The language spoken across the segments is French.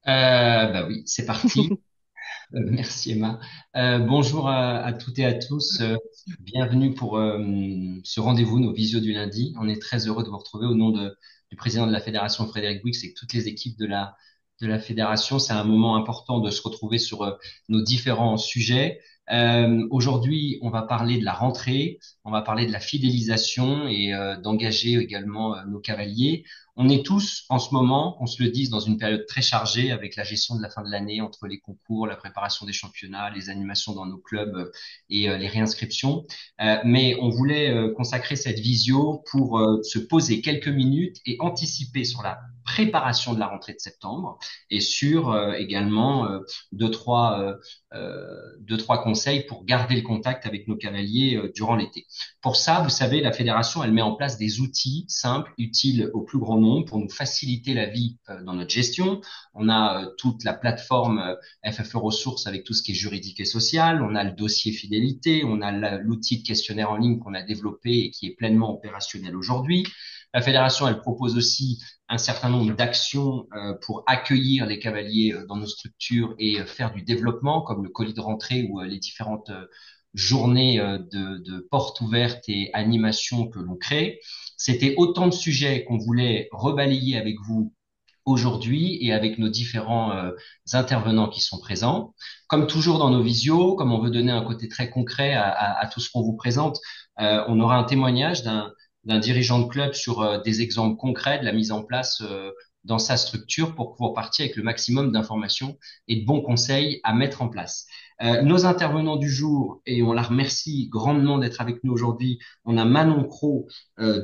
Bah oui, c'est parti. Merci Emma. Bonjour à toutes et à tous. Bienvenue pour ce rendez-vous, nos visios du lundi. On est très heureux de vous retrouver au nom du président de la fédération, Frédéric Wix, et toutes les équipes de la fédération. C'est un moment important de se retrouver sur nos différents sujets. Aujourd'hui, on va parler de la rentrée, on va parler de la fidélisation et d'engager également nos cavaliers. On est tous, en ce moment, on se le dit, dans une période très chargée avec la gestion de la fin de l'année entre les concours, la préparation des championnats, les animations dans nos clubs et les réinscriptions. Mais on voulait consacrer cette visio pour se poser quelques minutes et anticiper sur la préparation de la rentrée de septembre et sur également deux, trois conseils pour garder le contact avec nos cavaliers durant l'été. Pour ça, vous savez, la fédération, elle met en place des outils simples, utiles au plus grand nombre pour nous faciliter la vie dans notre gestion. On a toute la plateforme FFE Ressources avec tout ce qui est juridique et social. On a le dossier fidélité. On a l'outil de questionnaire en ligne qu'on a développé et qui est pleinement opérationnel aujourd'hui. La fédération, elle propose aussi un certain nombre d'actions pour accueillir les cavaliers dans nos structures et faire du développement, comme le colis de rentrée ou les différentes journées de portes ouvertes et animations que l'on crée. C'était autant de sujets qu'on voulait rebalayer avec vous aujourd'hui et avec nos différents intervenants qui sont présents. Comme toujours dans nos visios, comme on veut donner un côté très concret à tout ce qu'on vous présente, on aura un témoignage d'un dirigeant de club sur des exemples concrets de la mise en place dans sa structure pour pouvoir partir avec le maximum d'informations et de bons conseils à mettre en place. Nos intervenants du jour, et on la remercie grandement d'être avec nous aujourd'hui, on a Manon Cros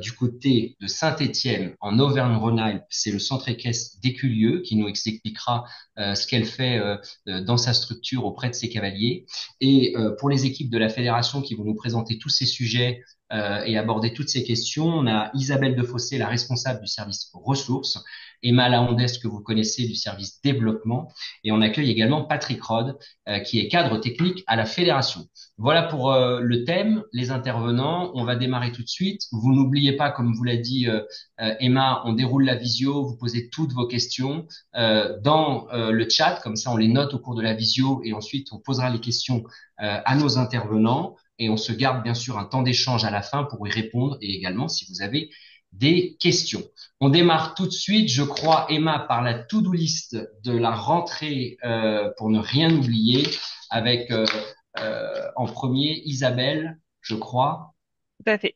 du côté de Saint-Étienne, en Auvergne-Rhône-Alpes, c'est le centre équestre d'Éculieu qui nous expliquera ce qu'elle fait dans sa structure auprès de ses cavaliers. Et pour les équipes de la fédération qui vont nous présenter tous ces sujets et aborder toutes ces questions, on a Isabelle Defossé, la responsable du service ressources, Emma Laondès, que vous connaissez, du service développement, et on accueille également Patrick Rod, qui est cadre technique à la fédération. Voilà pour le thème, les intervenants. On va démarrer tout de suite. Vous n'oubliez pas, comme vous l'a dit Emma, on déroule la visio, vous posez toutes vos questions dans le chat, comme ça on les note au cours de la visio et ensuite on posera les questions à nos intervenants et on se garde bien sûr un temps d'échange à la fin pour y répondre et également si vous avez des questions. On démarre tout de suite, je crois, Emma, par la to-do list de la rentrée pour ne rien oublier avec en premier, Isabelle, je crois. Tout à fait.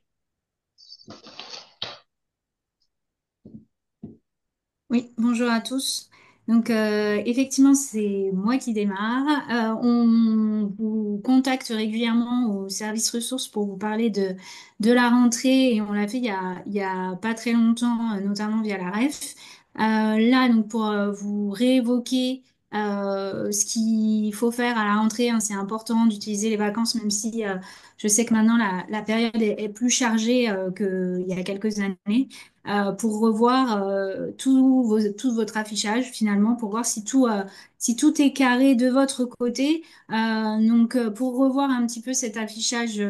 Oui, bonjour à tous. Donc, effectivement, c'est moi qui démarre. On vous contacte régulièrement au service ressources pour vous parler de la rentrée et on l'a fait il y a pas très longtemps, notamment via la REF. Là, donc, pour vous réévoquer ce qu'il faut faire à la rentrée, hein, c'est important d'utiliser les vacances, même si je sais que maintenant la période est plus chargée qu'il y a quelques années pour revoir tout votre affichage finalement, pour voir si tout est carré de votre côté. Donc, pour revoir un petit peu cet affichage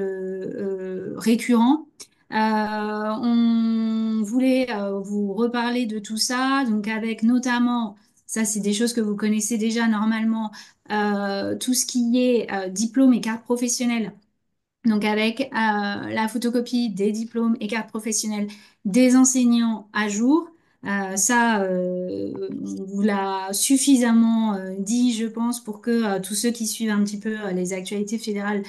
récurrent, on voulait vous reparler de tout ça, donc avec notamment, ça c'est des choses que vous connaissez déjà normalement, tout ce qui est diplôme et carte professionnelle. Donc avec la photocopie des diplômes et cartes professionnelles des enseignants à jour. On vous l'a suffisamment dit, je pense, pour que tous ceux qui suivent un petit peu les actualités fédérales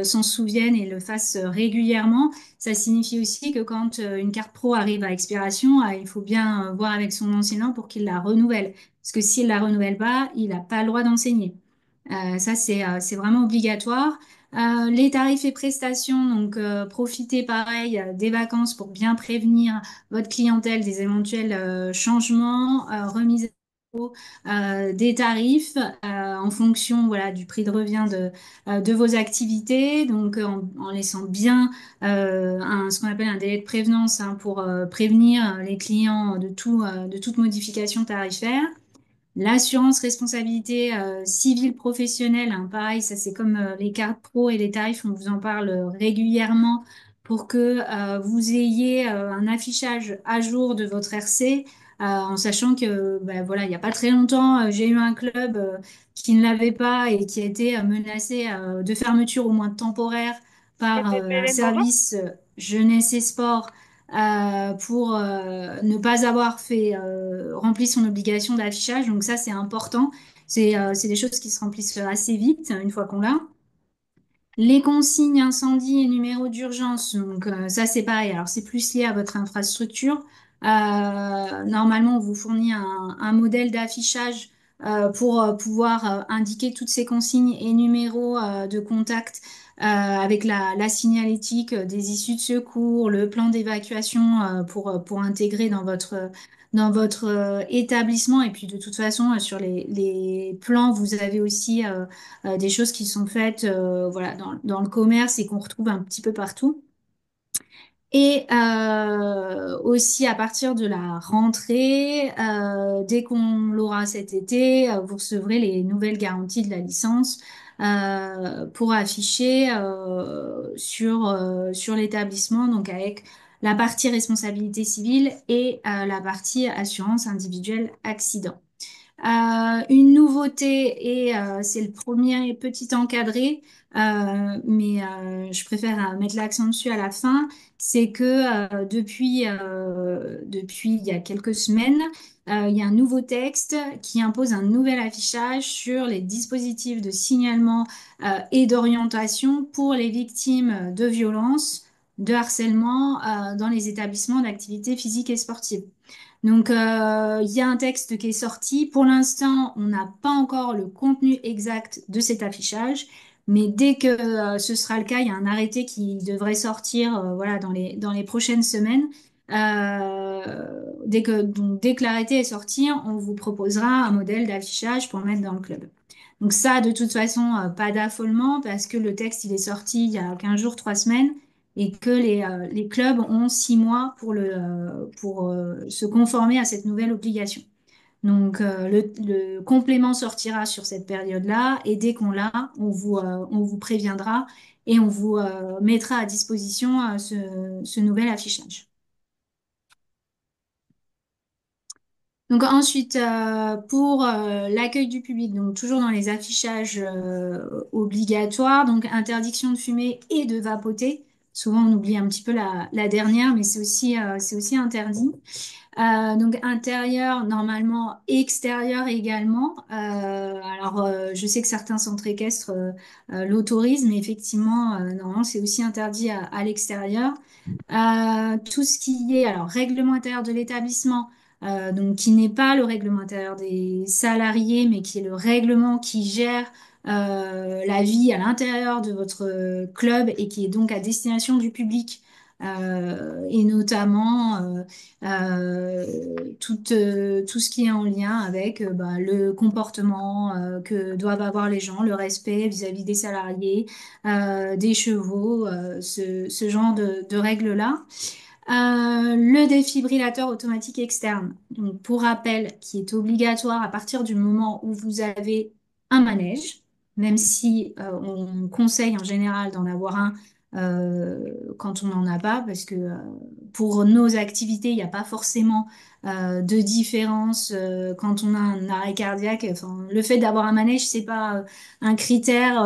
s'en souviennent et le fassent régulièrement. Ça signifie aussi que quand une carte pro arrive à expiration, il faut bien voir avec son enseignant pour qu'il la renouvelle. Parce que s'il la renouvelle pas, il n'a pas le droit d'enseigner. C'est vraiment obligatoire. Les tarifs et prestations, donc profitez pareil des vacances pour bien prévenir votre clientèle des éventuels changements, remise à niveau des tarifs en fonction voilà, du prix de revient de vos activités, donc en laissant bien ce qu'on appelle un délai de prévenance hein, pour prévenir les clients de toute modification tarifaire. L'assurance responsabilité civile professionnelle, hein, pareil, ça c'est comme les cartes pro et les tarifs, on vous en parle régulièrement pour que vous ayez un affichage à jour de votre RC. en sachant que ben, voilà, il n'y a pas très longtemps, j'ai eu un club qui ne l'avait pas et qui a été menacé de fermeture au moins temporaire par C'était un Belém, bonjour. service jeunesse et sport pour ne pas avoir fait rempli son obligation d'affichage. Donc ça, c'est important. C'est des choses qui se remplissent assez vite une fois qu'on l'a. Les consignes incendie et numéros d'urgence, donc ça c'est pareil. Alors c'est plus lié à votre infrastructure. Normalement, on vous fournit un modèle d'affichage pour pouvoir indiquer toutes ces consignes et numéros de contact avec la signalétique des issues de secours, le plan d'évacuation pour intégrer dans votre établissement. Et puis de toute façon, sur les plans, vous avez aussi des choses qui sont faites voilà, dans le commerce et qu'on retrouve un petit peu partout. Et aussi à partir de la rentrée, dès qu'on l'aura cet été, vous recevrez les nouvelles garanties de la licence pour afficher sur l'établissement, donc avec la partie responsabilité civile et la partie assurance individuelle accident. Une nouveauté, et c'est le premier petit encadré, mais je préfère mettre l'accent dessus à la fin, c'est que depuis il y a quelques semaines, il y a un nouveau texte qui impose un nouvel affichage sur les dispositifs de signalement et d'orientation pour les victimes de violences, de harcèlement dans les établissements d'activité physique et sportive. Donc, il y a un texte qui est sorti. Pour l'instant, on n'a pas encore le contenu exact de cet affichage, mais dès que ce sera le cas, il y a un arrêté qui devrait sortir voilà, dans les prochaines semaines. Dès que l'arrêté est sorti, on vous proposera un modèle d'affichage pour mettre dans le club. Donc ça, de toute façon, pas d'affolement parce que le texte, il est sorti il y a 15 jours, 3 semaines et que les clubs ont 6 mois pour se conformer à cette nouvelle obligation. Donc, le complément sortira sur cette période-là et dès qu'on l'a, on vous préviendra et on vous mettra à disposition ce nouvel affichage. Donc ensuite, pour l'accueil du public, donc toujours dans les affichages obligatoires, donc interdiction de fumer et de vapoter. Souvent, on oublie un petit peu la dernière, mais c'est aussi interdit. Donc intérieur, normalement, extérieur également. Alors, je sais que certains centres équestres l'autorisent, mais effectivement, normalement, c'est aussi interdit à l'extérieur. Tout ce qui est alors règlement intérieur de l'établissement, donc qui n'est pas le règlement intérieur des salariés, mais qui est le règlement qui gère la vie à l'intérieur de votre club et qui est donc à destination du public. Et notamment tout ce qui est en lien avec bah, le comportement que doivent avoir les gens, le respect vis-à-vis des salariés, des chevaux, ce genre de règles-là. Le défibrillateur automatique externe, donc pour rappel, qui est obligatoire à partir du moment où vous avez un manège, même si on conseille en général d'en avoir un quand on n'en a pas, parce que pour nos activités, il n'y a pas forcément de différence quand on a un arrêt cardiaque. Enfin, le fait d'avoir un manège, c'est pas un critère,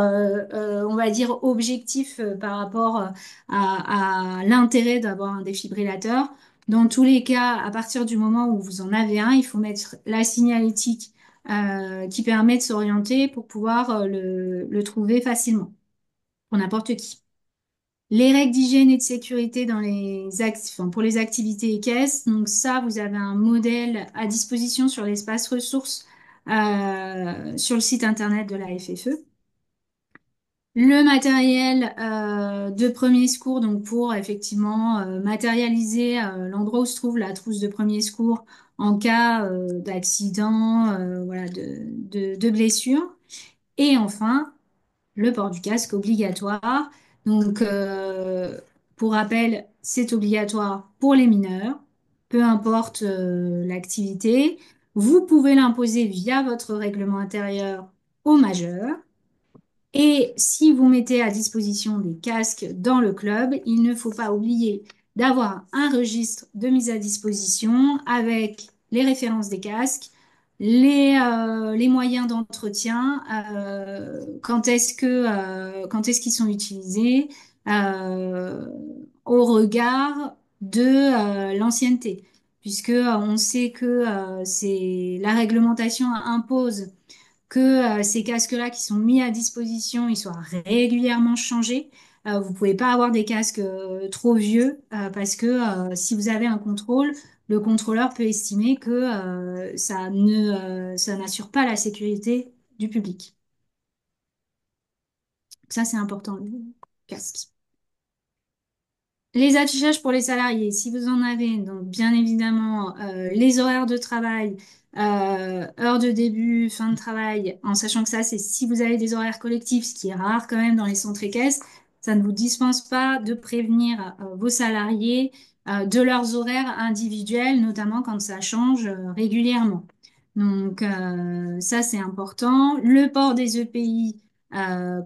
on va dire, objectif par rapport à l'intérêt d'avoir un défibrillateur. Dans tous les cas, à partir du moment où vous en avez un, il faut mettre la signalétique qui permet de s'orienter pour pouvoir le trouver facilement pour n'importe qui. Les règles d'hygiène et de sécurité dans enfin, pour les activités équestres. Donc ça, vous avez un modèle à disposition sur l'espace ressources sur le site internet de la FFE. Le matériel de premier secours, donc pour effectivement matérialiser l'endroit où se trouve la trousse de premier secours en cas d'accident, voilà, de blessure. Et enfin, le port du casque obligatoire. Donc, pour rappel, c'est obligatoire pour les mineurs, peu importe l'activité. Vous pouvez l'imposer via votre règlement intérieur aux majeurs. Et si vous mettez à disposition des casques dans le club, il ne faut pas oublier d'avoir un registre de mise à disposition avec les références des casques, les moyens d'entretien, quand est-ce qu'ils sont utilisés, euh, au regard de l'ancienneté, puisque on sait que c'est la réglementation impose que ces casques-là qui sont mis à disposition, ils soient régulièrement changés. Vous pouvez pas avoir des casques trop vieux parce que si vous avez un contrôle, le contrôleur peut estimer que ça n'assure pas la sécurité du public. Ça, c'est important, le casque. Les affichages pour les salariés, si vous en avez, donc bien évidemment, les horaires de travail, heures de début, fin de travail, en sachant que ça, c'est si vous avez des horaires collectifs, ce qui est rare quand même dans les centres équestres, ça ne vous dispense pas de prévenir vos salariés de leurs horaires individuels, notamment quand ça change régulièrement. Donc ça, c'est important. Le port des EPI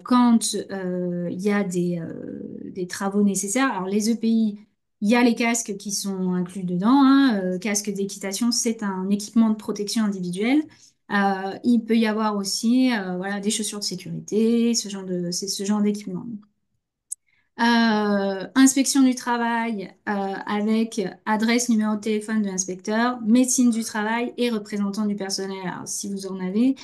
quand il y a des travaux nécessaires. Alors les EPI, il y a les casques qui sont inclus dedans, hein. Casque d'équitation, c'est un équipement de protection individuelle. Il peut y avoir aussi voilà, des chaussures de sécurité, c'est ce genre d'équipement. Inspection du travail avec adresse, numéro de téléphone de l'inspecteur, médecine du travail et représentant du personnel, alors, si vous en avez.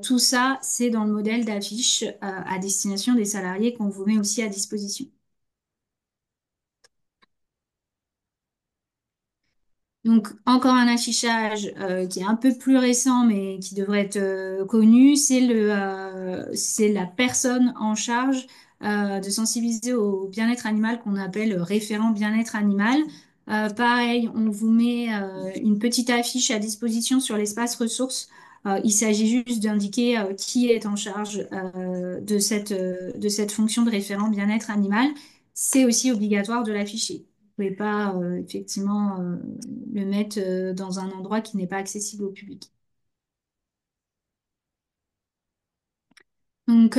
Tout ça, c'est dans le modèle d'affiche à destination des salariés qu'on vous met aussi à disposition. Donc, encore un affichage qui est un peu plus récent, mais qui devrait être connu, c'est la personne en charge de sensibiliser au bien-être animal qu'on appelle référent bien-être animal. Pareil, on vous met une petite affiche à disposition sur l'espace ressources. Il s'agit juste d'indiquer qui est en charge de cette fonction de référent bien-être animal. C'est aussi obligatoire de l'afficher. Vous pouvez pas effectivement le mettre dans un endroit qui n'est pas accessible au public. Donc,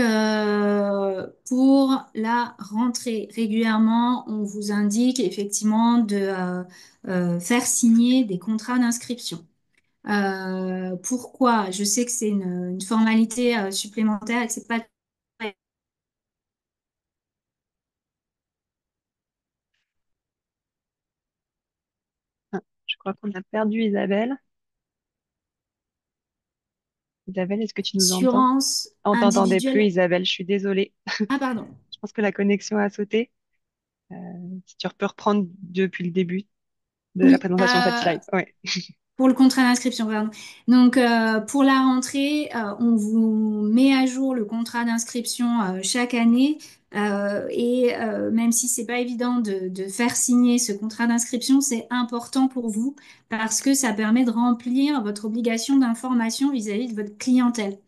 pour la rentrée, régulièrement, on vous indique effectivement de faire signer des contrats d'inscription. Pourquoi? Je sais que c'est une formalité supplémentaire et que c'est pas Ah, je crois qu'on a perdu Isabelle. Isabelle, est-ce que tu nous entends? assurance On t'entendait plus, individuelle. Isabelle, je suis désolée. Ah, pardon. Je pense que la connexion a sauté. Euh, Si tu peux reprendre depuis le début de la Oui, présentation de cette slide. Ouais. pour le contrat d'inscription, pardon. Donc, pour la rentrée, on vous met à jour le contrat d'inscription chaque année. Même si c'est pas évident de faire signer ce contrat d'inscription, c'est important pour vous parce que ça permet de remplir votre obligation d'information vis-à-vis de votre clientèle.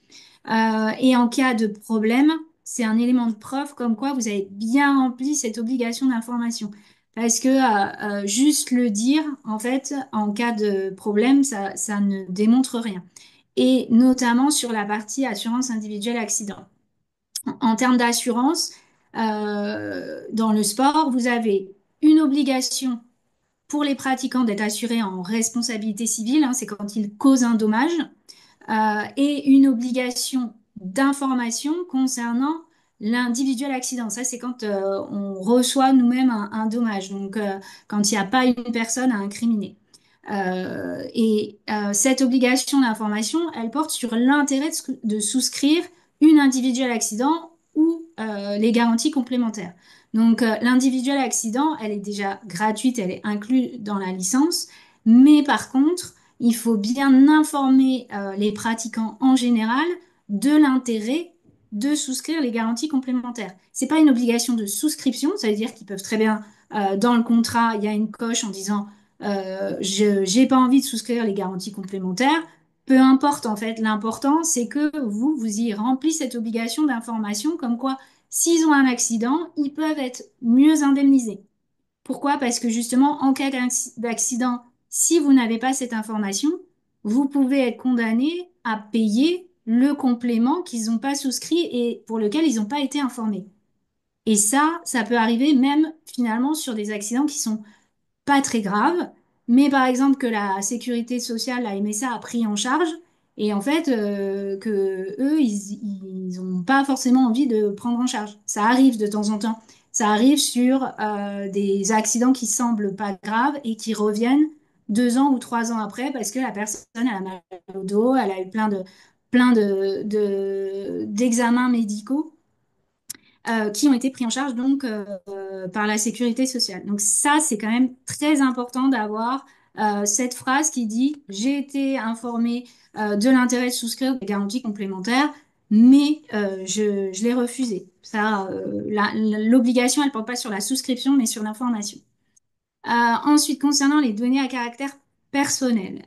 Et en cas de problème, c'est un élément de preuve comme quoi vous avez bien rempli cette obligation d'information. Parce que juste le dire, en fait, en cas de problème, ça ne démontre rien. Et notamment sur la partie assurance individuelle accident. En termes d'assurance, dans le sport, vous avez une obligation pour les pratiquants d'être assurés en responsabilité civile, hein, c'est quand ils causent un dommage et une obligation d'information concernant l'individuel accident. Ça, c'est quand on reçoit nous-mêmes un dommage, donc quand il n'y a pas une personne à incriminer. Cette obligation d'information, elle porte sur l'intérêt de souscrire une individuelle accident ou les garanties complémentaires. Donc, l'individuelle accident, elle est déjà gratuite, elle est inclue dans la licence, mais par contre, il faut bien informer les pratiquants en général de l'intérêt de souscrire les garanties complémentaires. C'est pas une obligation de souscription, ça veut dire qu'ils peuvent très bien, dans le contrat, il y a une coche en disant je j'ai pas envie de souscrire les garanties complémentaires. Peu importe en fait, l'important c'est que vous y remplissez cette obligation d'information comme quoi s'ils ont un accident, ils peuvent être mieux indemnisés. Pourquoi? Parce que justement, en cas d'accident, si vous n'avez pas cette information, vous pouvez être condamné à payer le complément qu'ils n'ont pas souscrit et pour lequel ils n'ont pas été informés. Et ça peut arriver même finalement sur des accidents qui sont pas très graves, mais par exemple que la sécurité sociale, la MSA, a pris en charge, et en fait que eux, ils ont pas forcément envie de prendre en charge. Ça arrive de temps en temps. Ça arrive sur des accidents qui semblent pas graves et qui reviennent 2 ans ou 3 ans après parce que la personne elle a mal au dos, elle a eu d'examens médicaux qui ont été pris en charge donc par la sécurité sociale. Donc ça, c'est quand même très important d'avoir cette phrase qui dit j'ai été informé de l'intérêt de souscrire des garanties complémentaires, mais je l'ai refusé. Ça, l'obligation, elle ne porte pas sur la souscription, mais sur l'information. Ensuite, concernant les données à caractère personnel,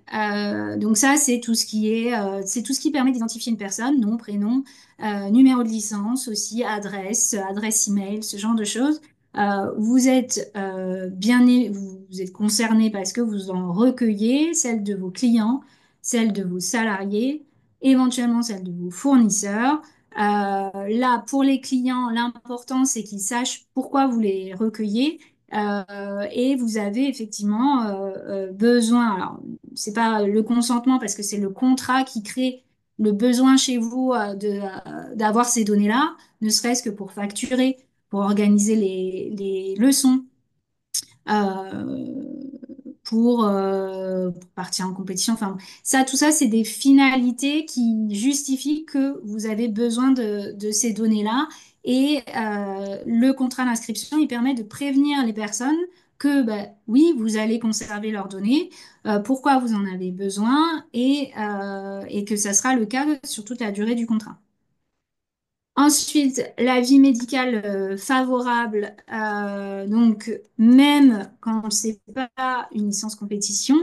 donc ça, c'est tout ce qui permet d'identifier une personne, nom, prénom, numéro de licence, aussi adresse email, ce genre de choses. Vous êtes vous êtes concerné parce que vous en recueillez celles de vos clients, celles de vos salariés, éventuellement celles de vos fournisseurs. Là, pour les clients, l'important, c'est qu'ils sachent pourquoi vous les recueillez et vous avez effectivement besoin, alors c'est pas le consentement parce que c'est le contrat qui crée le besoin chez vous d'avoir ces données-là, ne serait-ce que pour facturer, pour organiser les leçons, euh, pour partir en compétition. Enfin, ça, tout ça, c'est des finalités qui justifient que vous avez besoin de ces données-là. Et le contrat d'inscription, il permet de prévenir les personnes que, bah, oui, vous allez conserver leurs données, pourquoi vous en avez besoin et que ça sera le cas sur toute la durée du contrat. Ensuite, l'avis médical favorable. Donc, même quand c'est pas une licence compétition,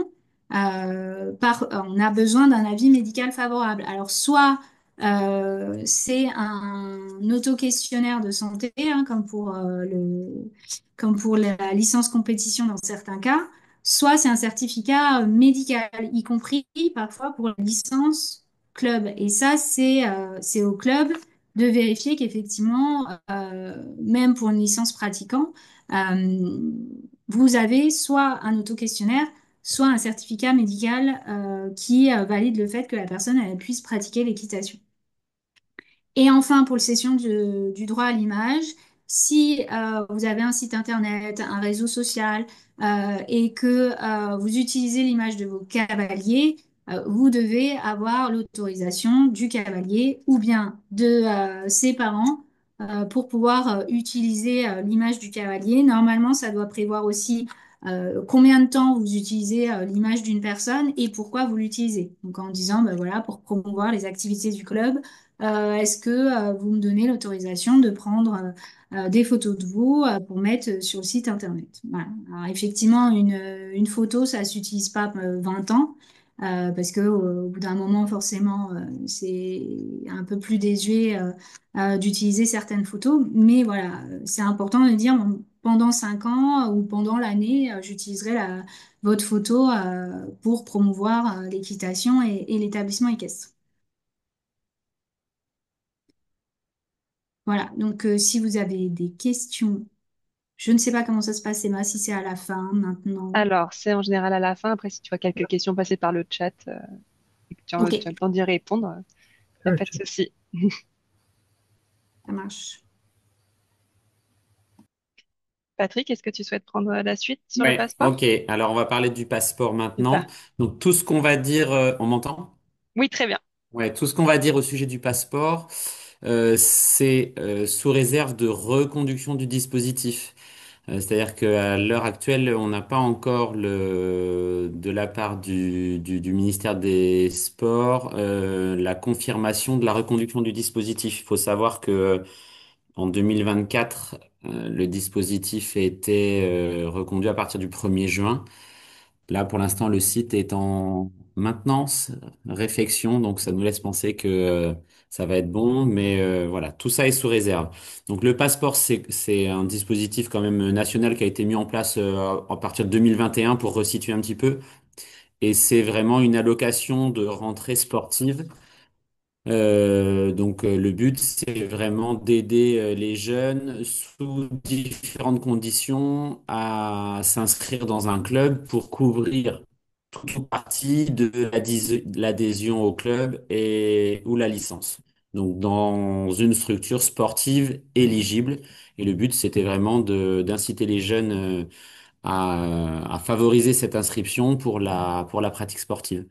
on a besoin d'un avis médical favorable. Alors, soit c'est un auto-questionnaire de santé, hein, comme pour la licence compétition dans certains cas, soit c'est un certificat médical, y compris parfois pour la licence club. Et ça, c'est au club de vérifier qu'effectivement, même pour une licence pratiquant, euh, vous avez soit un auto-questionnaire, soit un certificat médical qui valide le fait que la personne elle, puisse pratiquer l'équitation. Et enfin, pour le session du droit à l'image, si vous avez un site internet, un réseau social et que vous utilisez l'image de vos cavaliers, vous devez avoir l'autorisation du cavalier ou bien de ses parents pour pouvoir utiliser l'image du cavalier. Normalement, ça doit prévoir aussi combien de temps vous utilisez l'image d'une personne et pourquoi vous l'utilisez. Donc en disant, ben voilà, pour promouvoir les activités du club est-ce que vous me donnez l'autorisation de prendre des photos de vous pour mettre sur le site internet? Voilà. Alors, effectivement, une photo, ça ne s'utilise pas 20 ans parce que au bout d'un moment, forcément, c'est un peu plus désuet d'utiliser certaines photos. Mais voilà, c'est important de dire bon, pendant 5 ans ou pendant l'année, j'utiliserai votre photo pour promouvoir l'équitation et l'établissement équestre. Voilà, donc si vous avez des questions, je ne sais pas comment ça se passe, Emma, si c'est à la fin, maintenant. Alors, c'est en général à la fin. Après, si tu vois quelques questions passer par le chat et que Ok, tu as le temps d'y répondre, il n'y a pas de souci. ça marche. Patrick, est-ce que tu souhaites prendre la suite sur le Ouais, passeport? ok. Alors, on va parler du passeport maintenant. Super. Donc, tout ce qu'on va dire, on m'entend? Oui, très bien. Ouais, tout ce qu'on va dire au sujet du passeport, c'est sous réserve de reconduction du dispositif. C'est-à-dire qu'à l'heure actuelle, on n'a pas encore de la part du ministère des Sports, la confirmation de la reconduction du dispositif. Il faut savoir que en 2024, le dispositif a été reconduit à partir du 1er juin. Là, pour l'instant, le site est en maintenance, réflexion, donc ça nous laisse penser que ça va être bon, mais voilà, tout ça est sous réserve. Donc le passeport, c'est un dispositif quand même national qui a été mis en place à partir de 2021 pour resituer un petit peu, et c'est vraiment une allocation de rentrée sportive Le but, c'est vraiment d'aider les jeunes sous différentes conditions à s'inscrire dans un club pour couvrir toute ou partie de l'adhésion au club et ou la licence. Donc dans une structure sportive éligible. Et le but, c'était vraiment d'inciter les jeunes à favoriser cette inscription pour pour la pratique sportive.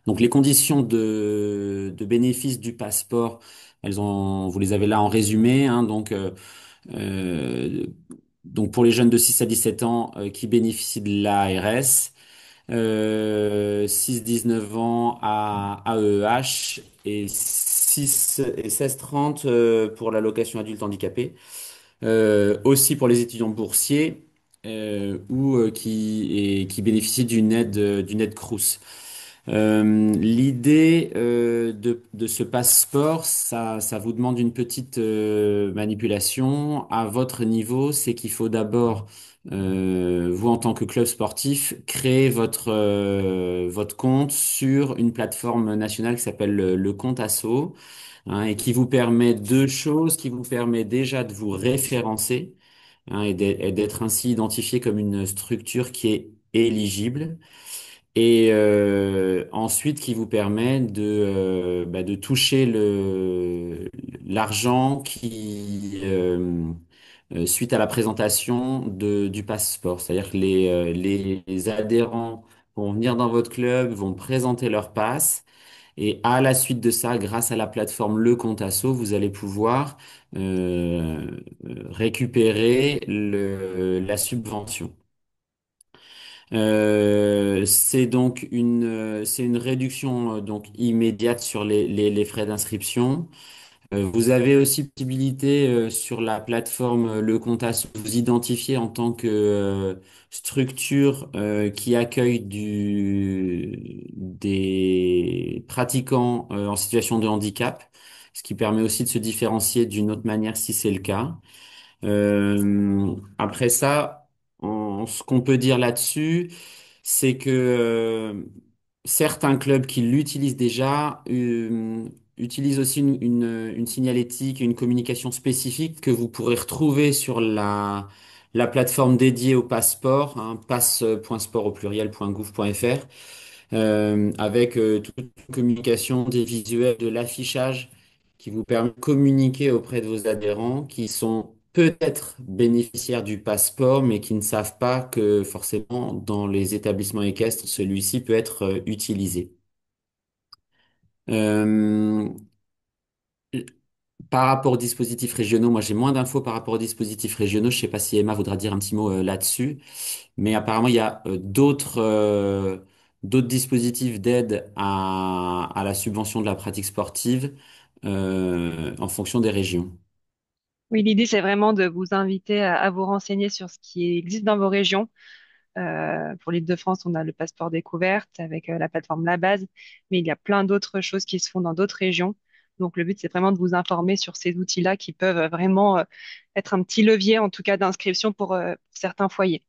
Donc les conditions de bénéfice du passeport, vous les avez là en résumé, hein, euh, donc pour les jeunes de 6 à 17 ans qui bénéficient de l'ARS, 6-19 ans à AEH et 6 et 16-30 pour l'allocation adulte handicapé. Aussi pour les étudiants boursiers qui bénéficient d'une aide Crous. L'idée de ce passeport, ça vous demande une petite manipulation à votre niveau. C'est qu'il faut d'abord, vous en tant que club sportif, créer votre compte sur une plateforme nationale qui s'appelle le Compte Asso, hein, et qui vous permet deux choses, qui vous permet déjà de vous référencer, hein, et d'être ainsi identifié comme une structure qui est éligible et ensuite qui vous permet de toucher l'argent suite à la présentation du passeport. C'est-à-dire que les adhérents vont venir dans votre club, vont présenter leur passe et à la suite de ça, grâce à la plateforme Le Compte Asso, vous allez pouvoir récupérer la subvention. C'est une réduction donc immédiate sur les frais d'inscription. Vous avez aussi possibilité sur la plateforme Le Comptas de vous identifier en tant que structure qui accueille des pratiquants en situation de handicap, ce qui permet aussi de se différencier d'une autre manière si c'est le cas. Après ça, ce qu'on peut dire là-dessus, c'est que certains clubs qui l'utilisent déjà utilisent aussi une signalétique, une communication spécifique que vous pourrez retrouver sur la plateforme dédiée au passeport, hein, passe.sport au pluriel.gouv.fr, avec toute une communication des visuels, de l'affichage qui vous permet de communiquer auprès de vos adhérents qui sont peut-être bénéficiaires du passeport, mais qui ne savent pas que forcément dans les établissements équestres, celui-ci peut être utilisé. Euh, Par rapport aux dispositifs régionaux, moi j'ai moins d'infos par rapport aux dispositifs régionaux. Je sais pas si Emma voudra dire un petit mot là-dessus. Mais apparemment, il y a d'autres dispositifs d'aide à la subvention de la pratique sportive en fonction des régions. Oui, l'idée, c'est vraiment de vous inviter à vous renseigner sur ce qui existe dans vos régions. Pour l'Île-de-France, on a le passeport découverte avec la plateforme La Base, mais il y a plein d'autres choses qui se font dans d'autres régions. Donc, le but, c'est vraiment de vous informer sur ces outils-là qui peuvent vraiment être un petit levier, en tout cas, d'inscription pour certains foyers.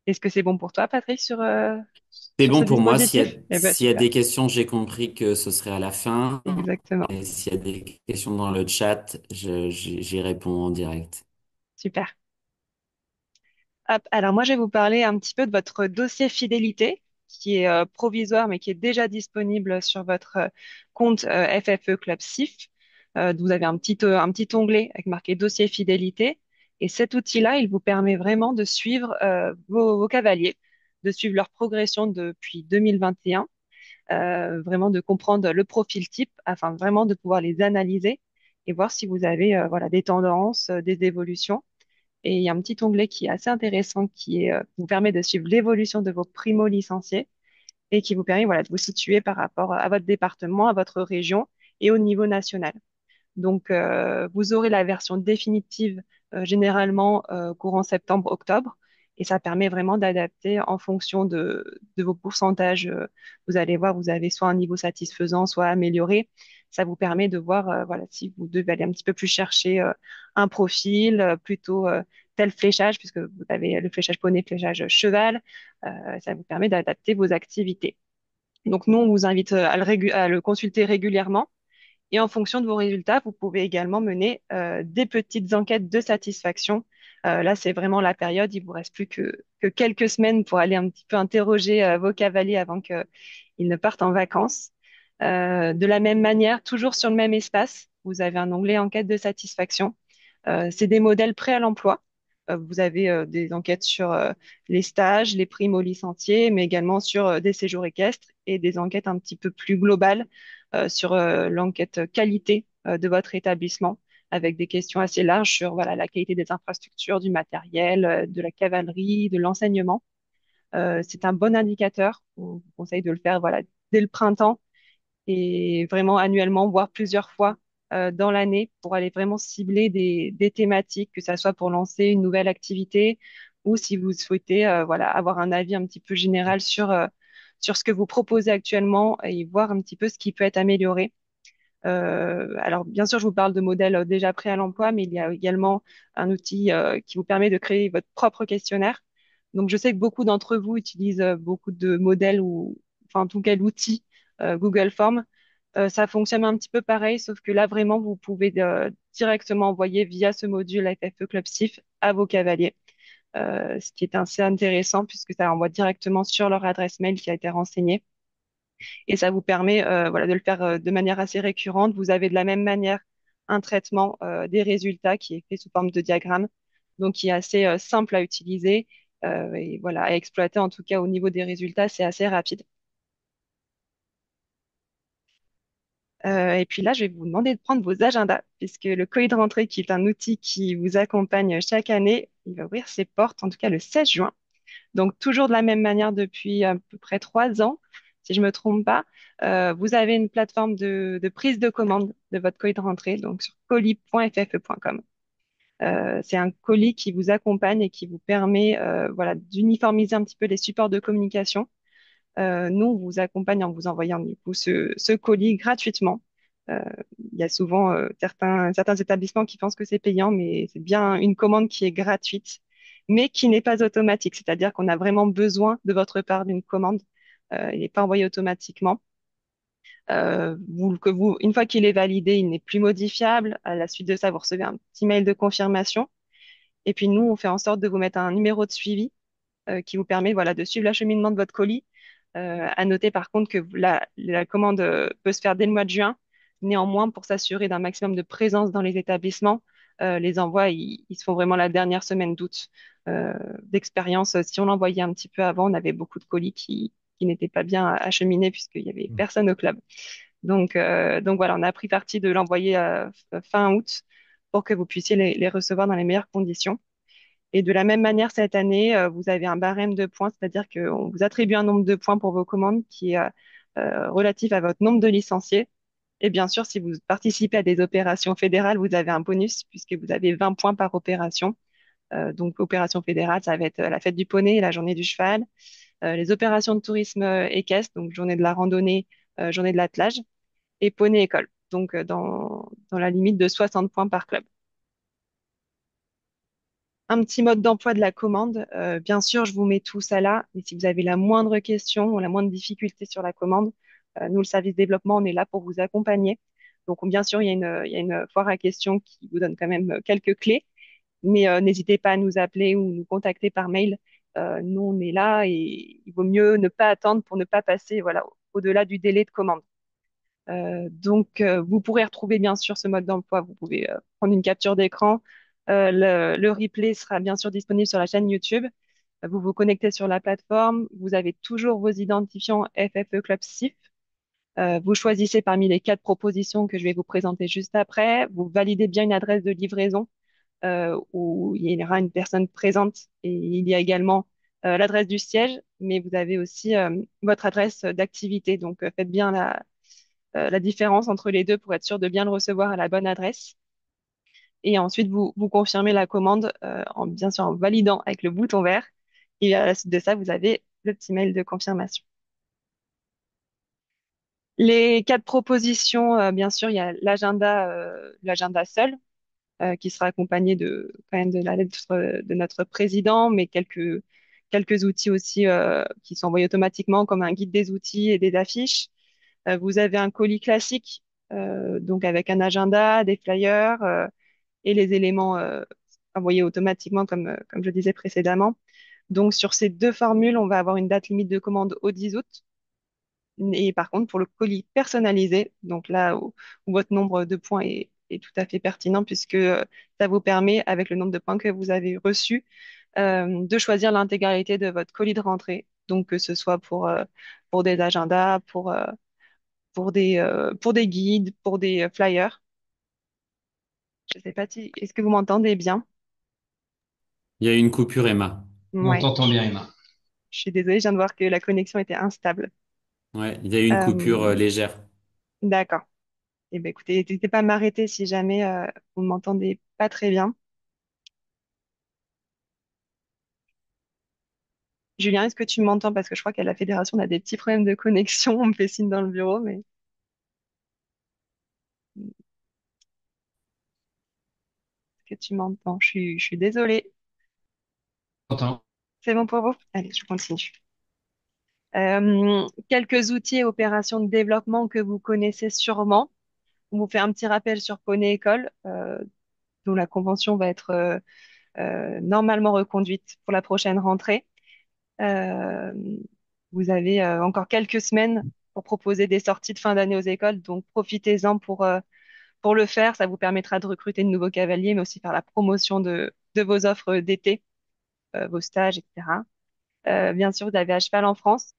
Est-ce que c'est bon pour toi, Patrick, C'est sur ce bon pour moi. dispositif? Eh ben, S'il y a super. des questions, j'ai compris que ce serait à la fin. Exactement. Et s'il y a des questions dans le chat, j'y réponds en direct. Super. Hop, alors moi, je vais vous parler un petit peu de votre dossier fidélité, qui est provisoire, mais qui est déjà disponible sur votre compte FFE Club SIF. Vous avez un petit onglet avec marqué dossier fidélité. Et cet outil-là, il vous permet vraiment de suivre vos cavaliers, de suivre leur progression depuis 2021, vraiment de comprendre le profil type, afin vraiment de pouvoir les analyser et voir si vous avez voilà, des tendances, des évolutions. Et il y a un petit onglet qui est assez intéressant qui vous permet de suivre l'évolution de vos primo-licenciés et qui vous permet voilà, de vous situer par rapport à votre département, à votre région et au niveau national. Donc, vous aurez la version définitive généralement courant septembre-octobre et ça permet vraiment d'adapter en fonction de vos pourcentages. Vous allez voir, vous avez soit un niveau satisfaisant, soit amélioré. Ça vous permet de voir voilà, si vous devez aller un petit peu plus chercher un profil, plutôt tel fléchage, puisque vous avez le fléchage poney, fléchage cheval. Ça vous permet d'adapter vos activités. Donc, nous, on vous invite à le consulter régulièrement. Et en fonction de vos résultats, vous pouvez également mener des petites enquêtes de satisfaction. Là, c'est vraiment la période. Il vous reste plus que quelques semaines pour aller un petit peu interroger vos cavaliers avant qu'ils ne partent en vacances. De la même manière, toujours sur le même espace, vous avez un onglet enquête de satisfaction. C'est des modèles prêts à l'emploi. Vous avez des enquêtes sur les stages, les primes aux licenciés, mais également sur des séjours équestres et des enquêtes un petit peu plus globales sur l'enquête qualité de votre établissement, avec des questions assez larges sur voilà, la qualité des infrastructures, du matériel, de la cavalerie, de l'enseignement. C'est un bon indicateur. On vous conseille de le faire voilà, dès le printemps et vraiment annuellement, voire plusieurs fois dans l'année pour aller vraiment cibler des thématiques, que ça soit pour lancer une nouvelle activité ou si vous souhaitez voilà, avoir un avis un petit peu général sur ce que vous proposez actuellement et voir un petit peu ce qui peut être amélioré. Alors, bien sûr, je vous parle de modèles déjà prêts à l'emploi, mais il y a également un outil qui vous permet de créer votre propre questionnaire. Donc, je sais que beaucoup d'entre vous utilisent beaucoup de modèles ou, enfin, en tout cas, l'outil Google Form. Ça fonctionne un petit peu pareil, sauf que là, vraiment, vous pouvez directement envoyer via ce module FFE Club SIF à vos cavaliers, ce qui est assez intéressant puisque ça envoie directement sur leur adresse mail qui a été renseignée. Et ça vous permet voilà, de le faire de manière assez récurrente. Vous avez de la même manière un traitement des résultats qui est fait sous forme de diagramme, donc qui est assez simple à utiliser et voilà, à exploiter en tout cas au niveau des résultats, c'est assez rapide. Et puis là, je vais vous demander de prendre vos agendas, puisque le colis de rentrée, qui est un outil qui vous accompagne chaque année, il va ouvrir ses portes, en tout cas le 16 juin. Donc, toujours de la même manière depuis à peu près 3 ans, si je me trompe pas, vous avez une plateforme de prise de commande de votre colis de rentrée, donc sur colis.ffe.com. C'est un colis qui vous accompagne et qui vous permet voilà, d'uniformiser un petit peu les supports de communication. Nous, on vous accompagne en vous envoyant du coup ce colis gratuitement. Euh, il y a souvent certains établissements qui pensent que c'est payant, mais c'est bien une commande qui est gratuite, mais qui n'est pas automatique. C'est-à-dire qu'on a vraiment besoin de votre part d'une commande. Il n'est pas envoyé automatiquement. Une fois qu'il est validé, il n'est plus modifiable. À la suite de ça, vous recevez un petit mail de confirmation. Et puis nous, on fait en sorte de vous mettre un numéro de suivi qui vous permet voilà, de suivre l'acheminement de votre colis. À noter par contre que la commande peut se faire dès le mois de juin. Néanmoins, pour s'assurer d'un maximum de présence dans les établissements, les envois, ils se font vraiment la dernière semaine d'août. D'expérience, si on l'envoyait un petit peu avant, on avait beaucoup de colis qui n'étaient pas bien acheminés puisqu'il y avait personne au club. Donc voilà, on a pris parti de l'envoyer fin août pour que vous puissiez les recevoir dans les meilleures conditions. Et de la même manière, cette année, vous avez un barème de points, c'est-à-dire qu'on vous attribue un nombre de points pour vos commandes qui est relatif à votre nombre de licenciés. Et bien sûr, si vous participez à des opérations fédérales, vous avez un bonus puisque vous avez 20 points par opération. Donc, opération fédérale, ça va être la fête du poney, la journée du cheval, les opérations de tourisme équestre, donc journée de la randonnée, journée de l'attelage, et poney école, donc dans la limite de 60 points par club. Un petit mode d'emploi de la commande. Bien sûr, je vous mets tout ça là, mais si vous avez la moindre question ou la moindre difficulté sur la commande, nous, le service développement, on est là pour vous accompagner. Donc, bien sûr, il y a une foire à questions qui vous donne quand même quelques clés, mais n'hésitez pas à nous appeler ou nous contacter par mail. Nous, on est là et il vaut mieux ne pas attendre pour ne pas passer voilà, au-delà du délai de commande. Vous pourrez retrouver bien sûr ce mode d'emploi. Vous pouvez prendre une capture d'écran. Le replay sera bien sûr disponible sur la chaîne YouTube. Vous vous connectez sur la plateforme. Vous avez toujours vos identifiants FFE Club SIF. Vous choisissez parmi les 4 propositions que je vais vous présenter juste après. Vous validez bien une adresse de livraison où il y aura une personne présente et il y a également l'adresse du siège, mais vous avez aussi votre adresse d'activité. Donc, faites bien la différence entre les deux pour être sûr de bien le recevoir à la bonne adresse. Et ensuite, vous confirmez la commande bien sûr en validant avec le bouton vert. Et à la suite de ça, vous avez le petit mail de confirmation. Les 4 propositions, bien sûr, il y a l'agenda seul, qui sera accompagné quand même de la lettre de notre président, mais quelques outils aussi qui sont envoyés automatiquement, comme un guide des outils et des affiches. Vous avez un colis classique, donc avec un agenda, des flyers et les éléments envoyés automatiquement, comme je disais précédemment. Donc, sur ces deux formules, on va avoir une date limite de commande au 10 août. Et par contre, pour le colis personnalisé, donc là où votre nombre de points est tout à fait pertinent, puisque ça vous permet, avec le nombre de points que vous avez reçus, de choisir l'intégralité de votre colis de rentrée. Donc, que ce soit pour des agendas, pour des guides, pour des flyers. Je sais pas si, est-ce que vous m'entendez bien? Il y a eu une coupure, Emma. On Ouais, t'entend bien, Emma. je suis désolée, je viens de voir que la connexion était instable. Ouais, il y a eu une coupure Euh, légère. d'accord. Eh ben, écoutez, n'hésitez pas à m'arrêter si jamais vous ne m'entendez pas très bien. Julien, est-ce que tu m'entends? Parce que je crois qu'à la fédération, on a des petits problèmes de connexion. On me fait signe dans le bureau, mais est-ce que tu m'entends? Je suis désolée. On t'entend. C'est bon pour vous? Allez, je continue. Quelques outils et opérations de développement que vous connaissez sûrement. On vous fait un petit rappel sur Poney École, dont la convention va être normalement reconduite pour la prochaine rentrée. Euh, Vous avez encore quelques semaines pour proposer des sorties de fin d'année aux écoles, donc profitez-en pour le faire. Ça vous permettra de recruter de nouveaux cavaliers, mais aussi faire la promotion de vos offres d'été, vos stages, etc. Bien sûr, vous avez à cheval en France.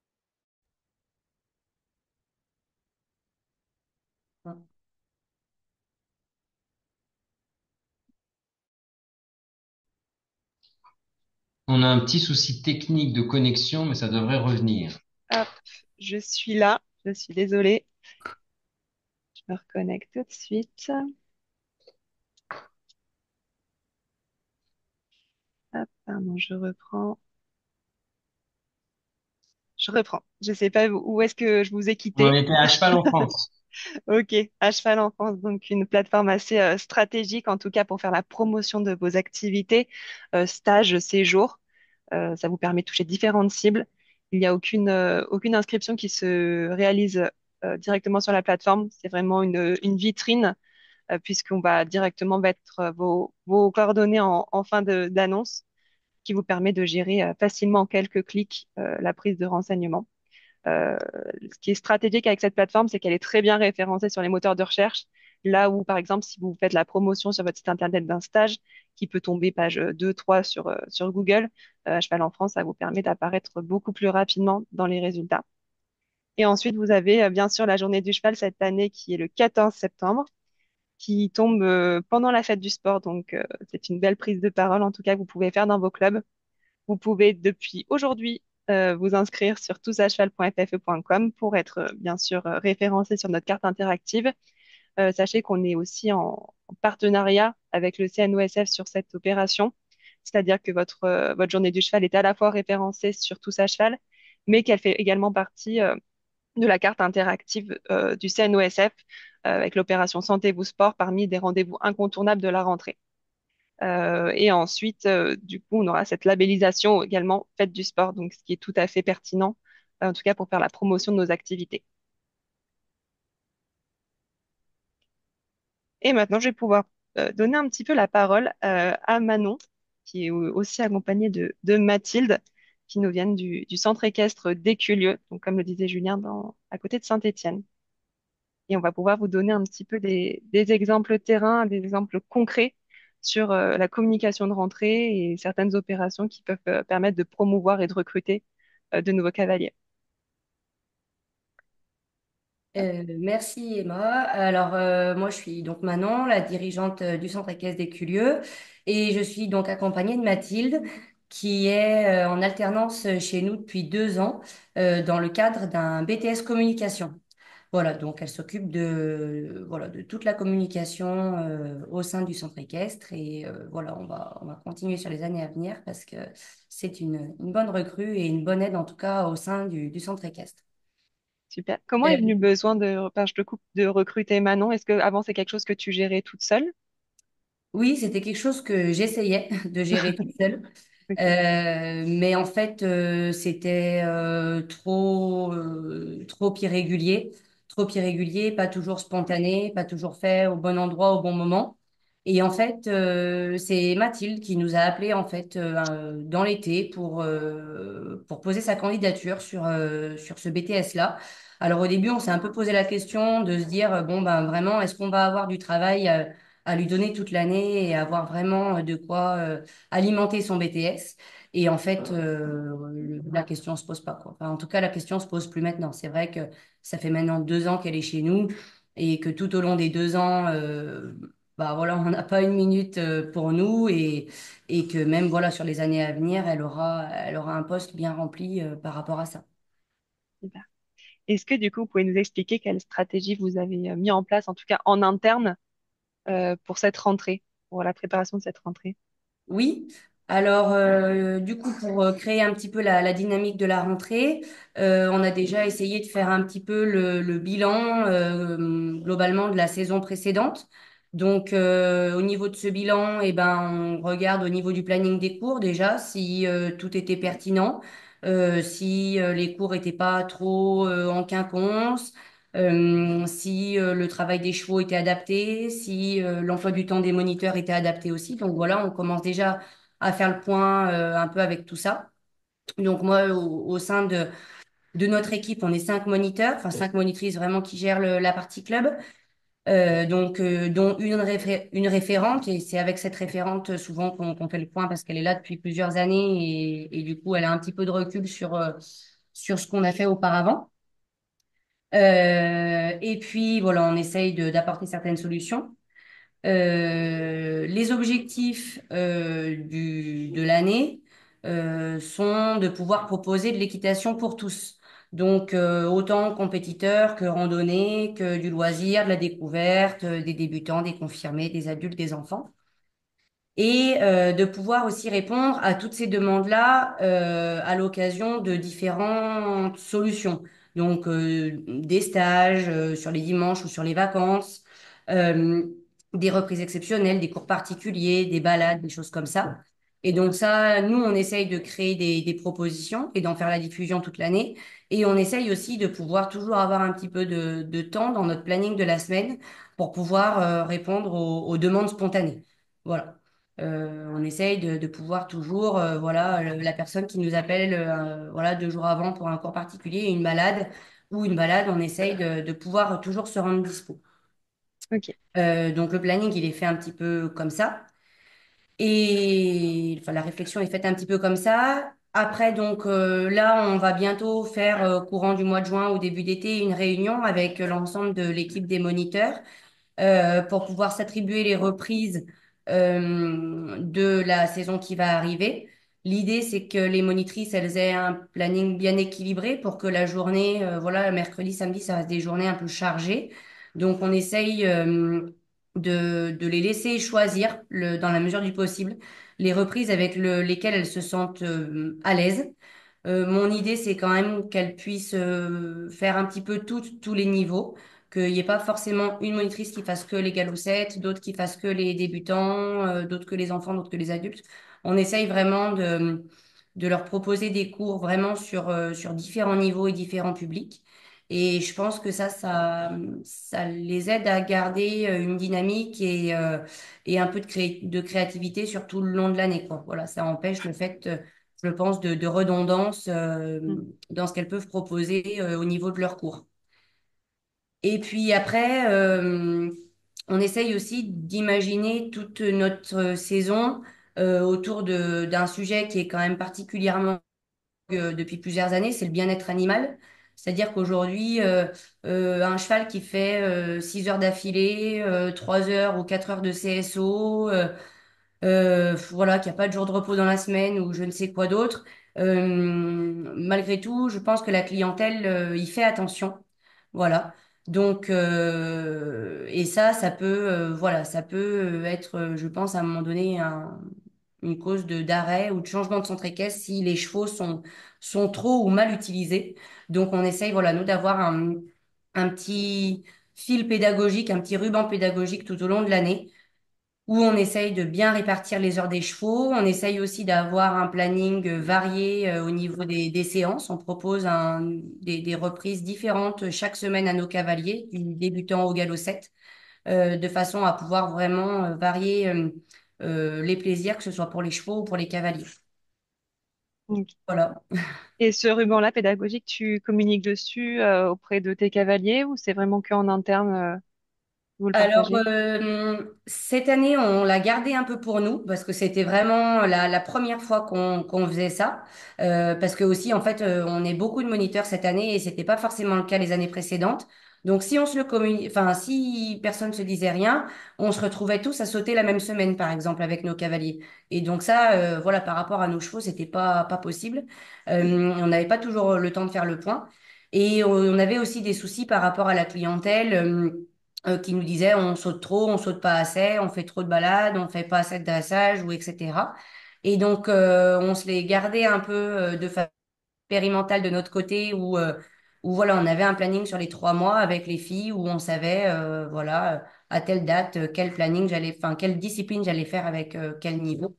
On a un petit souci technique de connexion, mais ça devrait revenir. Hop, je suis là. Je suis désolée. Je me reconnecte tout de suite. Hop, pardon, je reprends. Je reprends. Je sais pas où est-ce que je vous ai On quitté. était à cheval en France. Ok, à cheval en France, donc une plateforme assez stratégique, en tout cas pour faire la promotion de vos activités, stages, séjours. Ça vous permet de toucher différentes cibles. Il n'y a aucune inscription qui se réalise directement sur la plateforme. C'est vraiment une vitrine, puisqu'on va directement mettre vos coordonnées en fin d'annonce, qui vous permet de gérer facilement en quelques clics la prise de renseignements. Euh, Ce qui est stratégique avec cette plateforme, c'est qu'elle est très bien référencée sur les moteurs de recherche. Là où, par exemple, si vous faites la promotion sur votre site internet d'un stage qui peut tomber page 2, 3 sur Google, à Cheval en France, ça vous permet d'apparaître beaucoup plus rapidement dans les résultats. Et ensuite, vous avez bien sûr la journée du cheval cette année qui est le 14 septembre, qui tombe pendant la fête du sport. Donc, c'est une belle prise de parole, en tout cas, que vous pouvez faire dans vos clubs. Vous pouvez depuis aujourd'hui vous inscrire sur tousacheval.ffe.com pour être bien sûr référencé sur notre carte interactive. Sachez qu'on est aussi en partenariat avec le CNOSF sur cette opération, c'est-à-dire que votre journée du cheval est à la fois référencée sur Tous à Cheval, mais qu'elle fait également partie de la carte interactive du CNOSF avec l'opération Santé-vous Sport parmi des rendez-vous incontournables de la rentrée. Et ensuite, du coup, on aura cette labellisation également faite du sport, donc ce qui est tout à fait pertinent, en tout cas pour faire la promotion de nos activités. Et maintenant, je vais pouvoir donner un petit peu la parole à Manon, qui est aussi accompagnée de Mathilde, qui nous viennent du centre équestre d'Éculieu, donc comme le disait Julien, à côté de Saint-Étienne. Et on va pouvoir vous donner un petit peu des exemples terrain, des exemples concrets sur la communication de rentrée et certaines opérations qui peuvent permettre de promouvoir et de recruter de nouveaux cavaliers. Merci Emma. Alors moi je suis donc Manon, la dirigeante du centre équestre des Culieux et je suis donc accompagnée de Mathilde qui est en alternance chez nous depuis 2 ans dans le cadre d'un BTS communication. Voilà, donc elle s'occupe de toute la communication au sein du centre équestre et voilà, on va continuer sur les années à venir parce que c'est une bonne recrue et une bonne aide en tout cas au sein du centre équestre. Super. Comment est venu le besoin je te coupe, de recruter Manon? Est-ce que avant c'est quelque chose que tu gérais toute seule? Oui, c'était quelque chose que j'essayais de gérer toute seule. Ok. Mais en fait, c'était trop irrégulier, pas toujours spontané, pas toujours fait au bon endroit au bon moment. Et en fait, c'est Mathilde qui nous a appelé en fait dans l'été pour poser sa candidature sur ce BTS-là. Alors au début, on s'est un peu posé la question de se dire bon ben vraiment, est-ce qu'on va avoir du travail à lui donner toute l'année et avoir vraiment de quoi alimenter son BTS? Et en fait, la question se pose pas, quoi. Enfin, en tout cas, la question se pose plus maintenant. C'est vrai que ça fait maintenant 2 ans qu'elle est chez nous et que tout au long des 2 ans, bah voilà, on n'a pas une minute pour nous et que même voilà sur les années à venir, elle aura un poste bien rempli par rapport à ça. Super. Est-ce que du coup, vous pouvez nous expliquer quelle stratégie vous avez mis en place, en tout cas en interne, pour cette rentrée, pour la préparation de cette rentrée? Oui, alors du coup pour créer un petit peu la dynamique de la rentrée, on a déjà essayé de faire un petit peu le bilan globalement de la saison précédente. Donc au niveau de ce bilan, eh ben, on regarde au niveau du planning des cours déjà si tout était pertinent, si les cours étaient pas trop en quinconce. Si le travail des chevaux était adapté, si l'emploi du temps des moniteurs était adapté aussi. Donc voilà, on commence déjà à faire le point un peu avec tout ça. Donc moi, au sein de notre équipe, on est 5 moniteurs, enfin 5 monitrices vraiment qui gèrent la partie club, donc dont une référente, et c'est avec cette référente souvent qu'on fait le point parce qu'elle est là depuis plusieurs années et du coup elle a un petit peu de recul sur ce qu'on a fait auparavant. Et puis voilà, on essaye d'apporter certaines solutions. Les objectifs de l'année sont de pouvoir proposer de l'équitation pour tous. Donc autant compétiteurs que randonnée, que du loisir, de la découverte, des débutants, des confirmés, des adultes, des enfants et de pouvoir aussi répondre à toutes ces demandes-là à l'occasion de différentes solutions. Donc, des stages sur les dimanches ou sur les vacances, euh, des reprises exceptionnelles, des cours particuliers, des balades, des choses comme ça. Et donc ça, nous, on essaye de créer des propositions et d'en faire la diffusion toute l'année. Et on essaye aussi de pouvoir toujours avoir un petit peu de temps dans notre planning de la semaine pour pouvoir répondre aux demandes spontanées. Voilà. On essaye de pouvoir toujours, voilà, la personne qui nous appelle, voilà, 2 jours avant pour un cours particulier, une balade, on essaye de pouvoir toujours se rendre dispo. Ok. Donc le planning, il est fait un petit peu comme ça. Et enfin, la réflexion est faite un petit peu comme ça. Après, donc là, on va bientôt faire, courant du mois de juin ou début d'été, une réunion avec l'ensemble de l'équipe des moniteurs pour pouvoir s'attribuer les reprises de la saison qui va arriver. L'idée, c'est que les monitrices, elles aient un planning bien équilibré pour que la journée, voilà, mercredi, samedi, ça reste des journées un peu chargées. Donc, on essaye de les laisser choisir, dans la mesure du possible, les reprises avec lesquelles elles se sentent à l'aise. Mon idée, c'est quand même qu'elle puisse faire un petit peu tous les niveaux, qu'il n'y ait pas forcément une monitrice qui fasse que les galoussettes, d'autres qui fassent que les débutants, d'autres que les enfants, d'autres que les adultes. On essaye vraiment de leur proposer des cours vraiment sur différents niveaux et différents publics. Et je pense que ça les aide à garder une dynamique et un peu de créativité sur tout le long de l'année, quoi. Voilà, ça empêche le fait je pense, de redondance Mm. dans ce qu'elles peuvent proposer au niveau de leurs cours. Et puis après, on essaye aussi d'imaginer toute notre saison autour d'un sujet qui est quand même particulièrement depuis plusieurs années, c'est le bien-être animal. C'est-à-dire qu'aujourd'hui, un cheval qui fait 6 heures d'affilée, 3 heures ou 4 heures de CSO, voilà, qu'il n'y a pas de jour de repos dans la semaine ou je ne sais quoi d'autre. Malgré tout, je pense que la clientèle y fait attention. Voilà. Donc, et ça peut, voilà, ça peut être, je pense, à un moment donné, une cause d'arrêt ou de changement de centre équestre si les chevaux sont trop ou mal utilisés. Donc, on essaye, voilà, nous, d'avoir un petit fil pédagogique, un petit ruban pédagogique tout au long de l'année où on essaye de bien répartir les heures des chevaux. On essaye aussi d'avoir un planning varié au niveau des séances. On propose des reprises différentes chaque semaine à nos cavaliers, du débutant au galop 7, de façon à pouvoir vraiment varier les plaisirs, que ce soit pour les chevaux ou pour les cavaliers. Ok. Voilà. Et ce ruban-là pédagogique, tu communiques dessus auprès de tes cavaliers ou c'est vraiment qu'en interne, vous le Alors, partagez? cette année, on l'a gardé un peu pour nous parce que c'était vraiment la première fois qu'on faisait ça. Parce que aussi, en fait, on est beaucoup de moniteurs cette année et c'était pas forcément le cas les années précédentes. Donc, si on se le communique, enfin, si personne se disait rien, on se retrouvait tous à sauter la même semaine, par exemple, avec nos cavaliers. Et donc ça, voilà, par rapport à nos chevaux, c'était pas possible. On n'avait pas toujours le temps de faire le point. Et on avait aussi des soucis par rapport à la clientèle. Qui nous disait on saute trop, on saute pas assez, on fait trop de balades, on fait pas assez de dressage ou etc. Et donc on se les gardait un peu de façon expérimentale de notre côté où voilà on avait un planning sur les 3 mois avec les filles où on savait voilà à telle date quel planning j'allais, enfin quelle discipline j'allais faire avec quel niveau.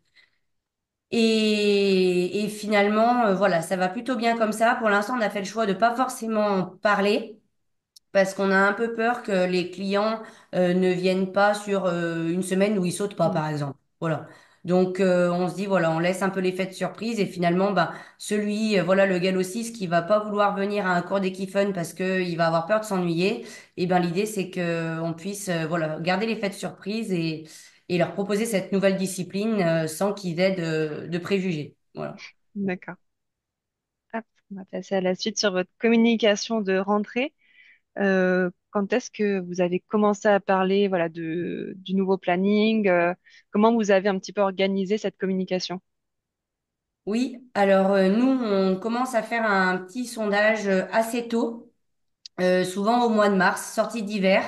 Et finalement voilà ça va plutôt bien comme ça. Pour l'instant on a fait le choix de pas forcément en parler parce qu'on a un peu peur que les clients ne viennent pas sur une semaine où ils sautent pas, Mm. par exemple. Voilà. Donc on se dit voilà, on laisse un peu l'effet de surprise et finalement ben celui voilà le galop 6 qui va pas vouloir venir à un cours d'équiphone parce que il va avoir peur de s'ennuyer, et ben l'idée c'est que on puisse voilà garder l'effet de surprise et leur proposer cette nouvelle discipline sans qu'ils aient de préjugés. Voilà. D'accord. Hop, on va passer à la suite sur votre communication de rentrée. Quand est-ce que vous avez commencé à parler, voilà, du nouveau planning? Comment vous avez un petit peu organisé cette communication? Oui, alors nous, on commence à faire un petit sondage assez tôt, souvent au mois de mars, sortie d'hiver.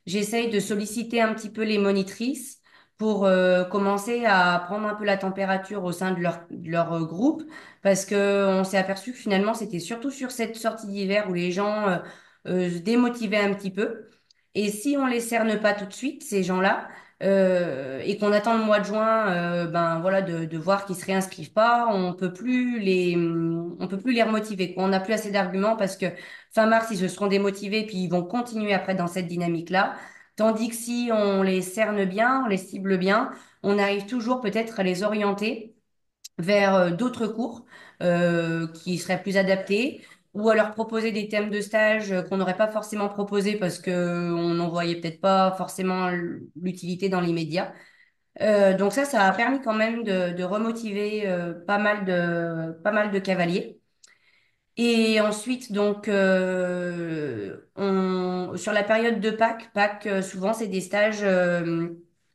J'essaye de solliciter un petit peu les monitrices pour commencer à prendre un peu la température au sein de leur groupe, parce que on s'est aperçu que finalement, c'était surtout sur cette sortie d'hiver où les gens se démotivaient un petit peu. Et si on les cerne pas tout de suite, ces gens-là, et qu'on attend le mois de juin, ben voilà, de voir qu'ils se réinscrivent pas, on peut plus les remotiver, quoi. On n'a plus assez d'arguments parce que fin mars, ils se seront démotivés puis ils vont continuer après dans cette dynamique-là. Tandis que si on les cerne bien, on les cible bien, on arrive toujours peut-être à les orienter vers d'autres cours qui seraient plus adaptés, ou à leur proposer des thèmes de stage qu'on n'aurait pas forcément proposés parce que on n'en voyait peut-être pas forcément l'utilité dans l'immédiat. Donc ça a permis quand même de remotiver pas mal de cavaliers. Et ensuite, donc, sur la période de Pâques, souvent, c'est des stages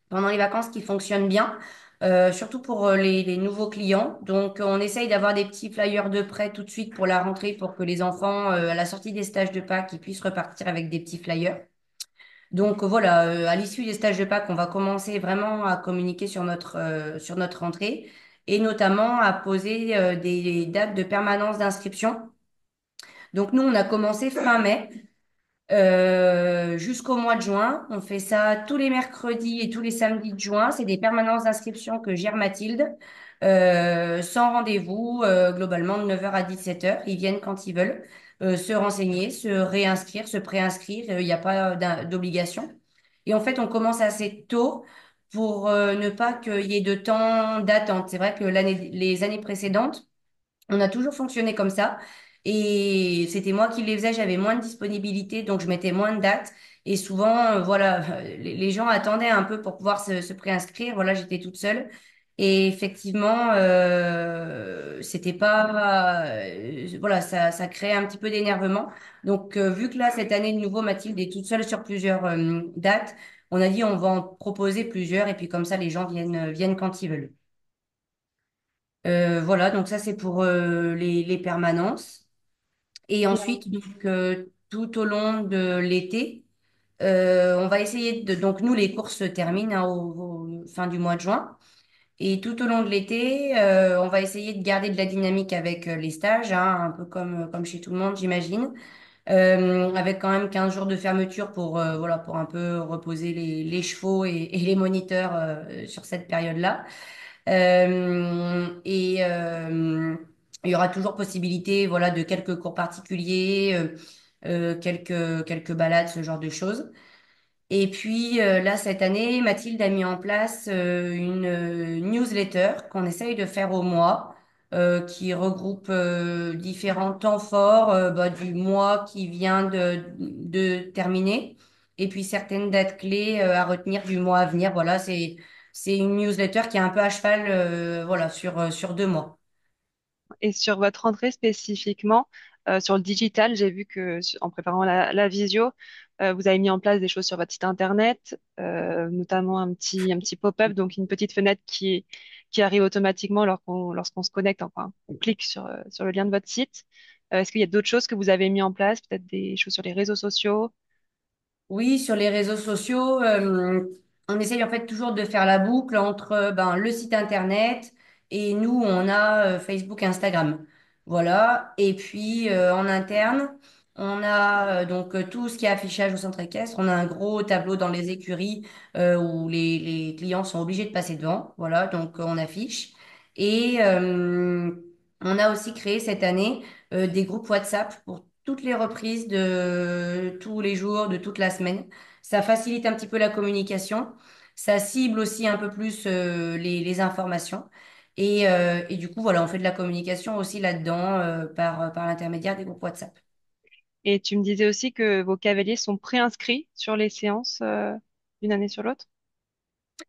pendant les vacances qui fonctionnent bien, surtout pour les nouveaux clients. Donc, on essaye d'avoir des petits flyers de prêt tout de suite pour la rentrée pour que les enfants, à la sortie des stages de Pâques, ils puissent repartir avec des petits flyers. Donc, voilà, à l'issue des stages de Pâques, on va commencer vraiment à communiquer sur notre rentrée et notamment à poser des dates de permanence d'inscription. Donc nous, on a commencé fin mai jusqu'au mois de juin. On fait ça tous les mercredis et tous les samedis de juin. C'est des permanences d'inscription que gère Mathilde, sans rendez-vous, globalement de 9h à 17h. Ils viennent quand ils veulent se renseigner, se réinscrire, se préinscrire. Il n'y a pas d'obligation. Et en fait, on commence assez tôt pour ne pas qu'il y ait de temps d'attente. C'est vrai que les années précédentes, on a toujours fonctionné comme ça. Et c'était moi qui les faisais, j'avais moins de disponibilité, donc je mettais moins de dates. Et souvent, voilà, les gens attendaient un peu pour pouvoir se préinscrire. Voilà, j'étais toute seule. Et effectivement, c'était pas, voilà, ça créait un petit peu d'énervement. Donc, vu que là, cette année, de nouveau, Mathilde est toute seule sur plusieurs dates, on a dit on va en proposer plusieurs et puis comme ça, les gens viennent quand ils veulent. Voilà, donc ça c'est pour les permanences. Et ensuite, donc, tout au long de l'été, on va essayer de... Donc nous, les courses se terminent hein, au fin du mois de juin. Et tout au long de l'été, on va essayer de garder de la dynamique avec les stages, hein, un peu comme chez tout le monde, j'imagine. avec quand même 15 jours de fermeture pour, voilà, pour un peu reposer les chevaux et les moniteurs sur cette période-là. Il y aura toujours possibilité, voilà, de quelques cours particuliers, quelques balades, ce genre de choses. Et puis là, cette année, Mathilde a mis en place une newsletter qu'on essaye de faire au mois, qui regroupe différents temps forts bah, du mois qui vient de terminer, et puis certaines dates clés à retenir du mois à venir. Voilà, c'est une newsletter qui est un peu à cheval, voilà, sur 2 mois. Et sur votre entrée spécifiquement, sur le digital, j'ai vu que en préparant la visio, vous avez mis en place des choses sur votre site internet, notamment un petit pop-up, donc une petite fenêtre qui arrive automatiquement lorsqu'on se connecte, enfin, on clique sur le lien de votre site. Est-ce qu'il y a d'autres choses que vous avez mis en place, peut-être des choses sur les réseaux sociaux? Oui, sur les réseaux sociaux, on essaye en fait toujours de faire la boucle entre ben, le site internet et nous, on a Facebook et Instagram. Voilà. Et puis en interne, on a donc tout ce qui est affichage au centre équestre. On a un gros tableau dans les écuries où les clients sont obligés de passer devant. Voilà, donc on affiche. Et on a aussi créé cette année des groupes WhatsApp pour toutes les reprises de tous les jours, de toute la semaine. Ça facilite un petit peu la communication. Ça cible aussi un peu plus les informations. Et du coup, voilà, on fait de la communication aussi là-dedans par l'intermédiaire des groupes WhatsApp. Et tu me disais aussi que vos cavaliers sont préinscrits sur les séances d'une année sur l'autre,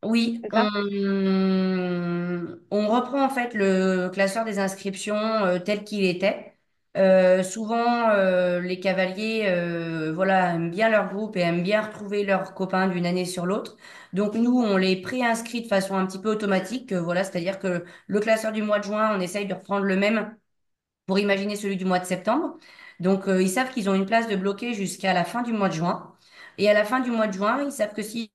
Oui, c'est ça? on reprend en fait le classeur des inscriptions tel qu'il était. Souvent, les cavaliers voilà, aiment bien leur groupe et aiment bien retrouver leurs copains d'une année sur l'autre. Donc nous, on les préinscrit de façon un petit peu automatique. Voilà, c'est-à-dire que le classeur du mois de juin, on essaye de reprendre le même pour imaginer celui du mois de septembre. Donc ils savent qu'ils ont une place de bloquée jusqu'à la fin du mois de juin. Et à la fin du mois de juin, ils savent que si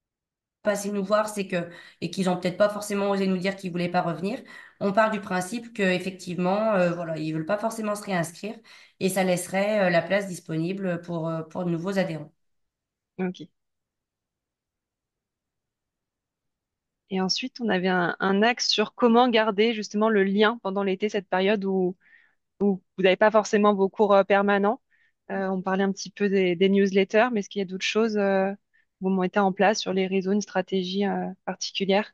passé nous voir, c'est que, et qu'ils ont peut-être pas forcément osé nous dire qu'ils voulaient pas revenir, on part du principe que effectivement, voilà, ils veulent pas forcément se réinscrire et ça laisserait la place disponible pour de nouveaux adhérents. Ok. Et ensuite, on avait un axe sur comment garder justement le lien pendant l'été, cette période où vous n'avez pas forcément vos cours permanents. On parlait un petit peu des newsletters, mais est-ce qu'il y a d'autres choses que vous mettez en place sur les réseaux, une stratégie particulière?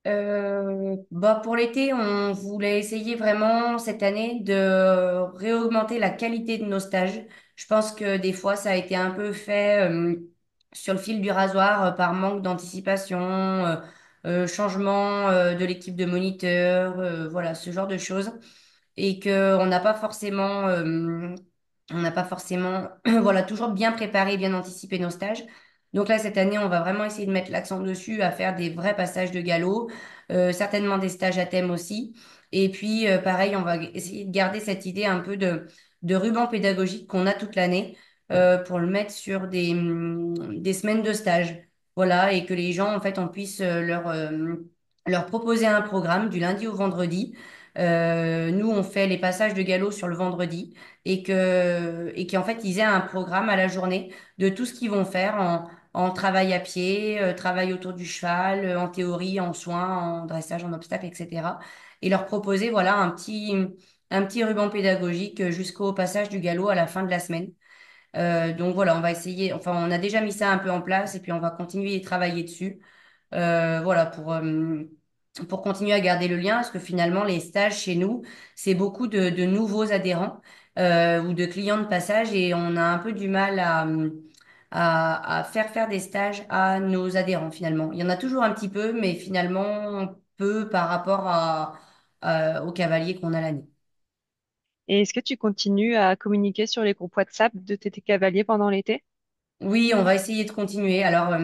Bah pour l'été, on voulait essayer vraiment cette année de réaugmenter la qualité de nos stages. Je pense que des fois, ça a été un peu fait sur le fil du rasoir par manque d'anticipation, changement de l'équipe de moniteurs, voilà, ce genre de choses. Et que on n'a pas forcément, voilà, toujours bien préparé, bien anticipé nos stages. Donc là, cette année, on va vraiment essayer de mettre l'accent dessus, à faire des vrais passages de galop, certainement des stages à thème aussi. Et puis, pareil, on va essayer de garder cette idée un peu de ruban pédagogique qu'on a toute l'année pour le mettre sur des semaines de stage. Voilà, et que les gens, en fait, on puisse leur proposer un programme du lundi au vendredi. Nous, on fait les passages de galop sur le vendredi et qu'en fait, ils aient un programme à la journée de tout ce qu'ils vont faire en travail à pied, travail autour du cheval, en théorie, en soins, en dressage, en obstacle, etc. Et leur proposer, voilà, un petit ruban pédagogique jusqu'au passage du galop à la fin de la semaine. Donc voilà, on va essayer, enfin, on a déjà mis ça un peu en place et puis on va continuer à travailler dessus. Voilà, pour continuer à garder le lien, parce que finalement, les stages chez nous, c'est beaucoup de nouveaux adhérents ou de clients de passage et on a un peu du mal à faire des stages à nos adhérents finalement. Il y en a toujours un petit peu, mais finalement peu par rapport aux cavaliers qu'on a l'année. Et est-ce que tu continues à communiquer sur les groupes WhatsApp de tes cavaliers pendant l'été? Oui, on va essayer de continuer. Alors,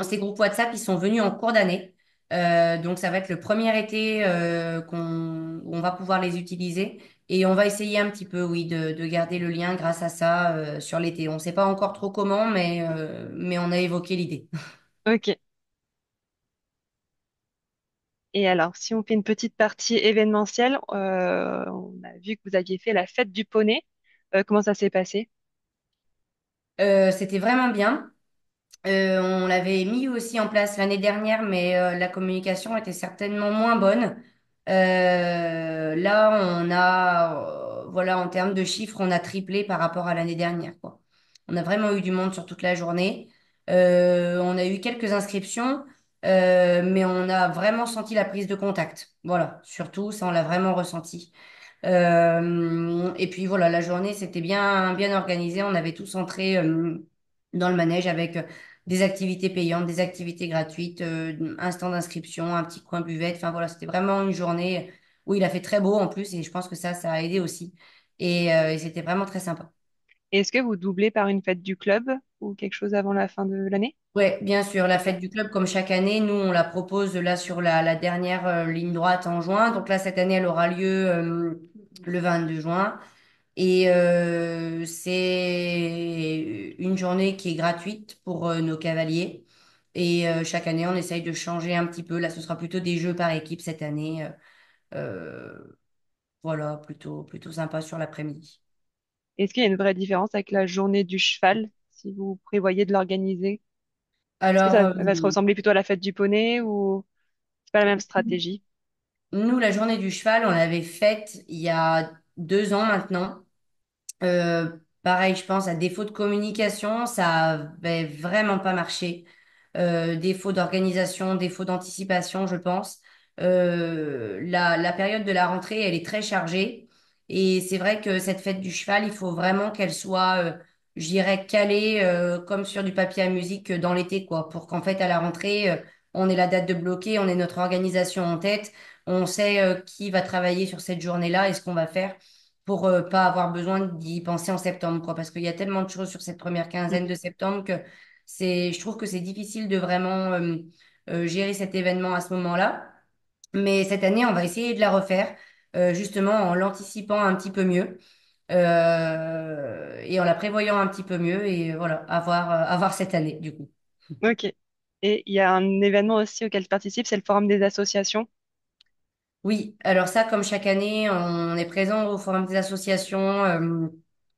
ces groupes WhatsApp, ils sont venus en cours d'année. Donc, ça va être le premier été où on va pouvoir les utiliser. Et on va essayer un petit peu, oui, de garder le lien grâce à ça sur l'été. On ne sait pas encore trop comment, mais on a évoqué l'idée. Ok. Et alors, si on fait une petite partie événementielle, on a vu que vous aviez fait la fête du poney. Comment ça s'est passé? C'était vraiment bien. On l'avait mis aussi en place l'année dernière, mais la communication était certainement moins bonne. Là, voilà, en termes de chiffres, on a triplé par rapport à l'année dernière, quoi. On a vraiment eu du monde sur toute la journée. On a eu quelques inscriptions, mais on a vraiment senti la prise de contact. Voilà, surtout, ça, on l'a vraiment ressenti. Et puis voilà, la journée, c'était bien organisé. On avait tout centré dans le manège avec des activités payantes, des activités gratuites, un stand d'inscription, un petit coin buvette. Enfin voilà, c'était vraiment une journée où il a fait très beau en plus et je pense que ça a aidé aussi. Et c'était vraiment très sympa. Et est-ce que vous doublez par une fête du club ou quelque chose avant la fin de l'année? Ouais, bien sûr, la fête du club, comme chaque année, nous, on la propose là sur la dernière ligne droite en juin. Donc là, cette année, elle aura lieu le 22 juin. Et c'est une journée qui est gratuite pour nos cavaliers. Et chaque année, on essaye de changer un petit peu. Là, ce sera plutôt des jeux par équipe cette année. Voilà, plutôt sympa sur l'après-midi. Est-ce qu'il y a une vraie différence avec la journée du cheval, si vous prévoyez de l'organiser? Est-ce que Alors, ça va se ressembler plutôt à la fête du poney ou c'est pas la même stratégie? nous, la journée du cheval, on l'avait faite il y a 2 ans maintenant. Pareil, je pense, à défaut de communication, ça avait vraiment pas marché. Défaut d'organisation, défaut d'anticipation, je pense. La période de la rentrée, elle est très chargée. Et c'est vrai que cette fête du cheval, il faut vraiment qu'elle soit, je dirais, calée comme sur du papier à musique dans l'été, quoi. Pour qu'en fait, à la rentrée, on ait la date de bloquer, on ait notre organisation en tête, on sait qui va travailler sur cette journée-là et ce qu'on va faire pour pas avoir besoin d'y penser en septembre, quoi. Parce qu'il y a tellement de choses sur cette première Mm. quinzaine de septembre que je trouve que c'est difficile de vraiment gérer cet événement à ce moment-là. Mais cette année, on va essayer de la refaire, justement en l'anticipant un petit peu mieux et en la prévoyant un petit peu mieux et voilà, avoir cette année, du coup. Ok. Et il y a un événement aussi auquel je participe, c'est le forum des associations. Oui, alors ça, comme chaque année, on est présent au Forum des associations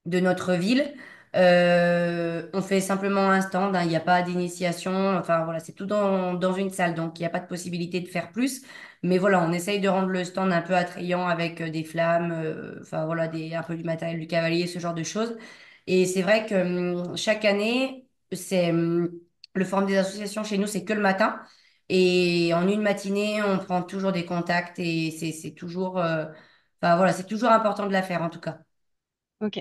de notre ville. On fait simplement un stand, hein, il n'y a pas d'initiation, enfin voilà, c'est tout dans une salle, donc il n'y a pas de possibilité de faire plus. Mais voilà, on essaye de rendre le stand un peu attrayant avec des flammes, enfin voilà, un peu du matériel du cavalier, ce genre de choses. Et c'est vrai que chaque année, le Forum des associations chez nous, c'est que le matin. Et en une matinée, on prend toujours des contacts et c'est toujours, enfin voilà, c'est toujours important de la faire en tout cas. Ok.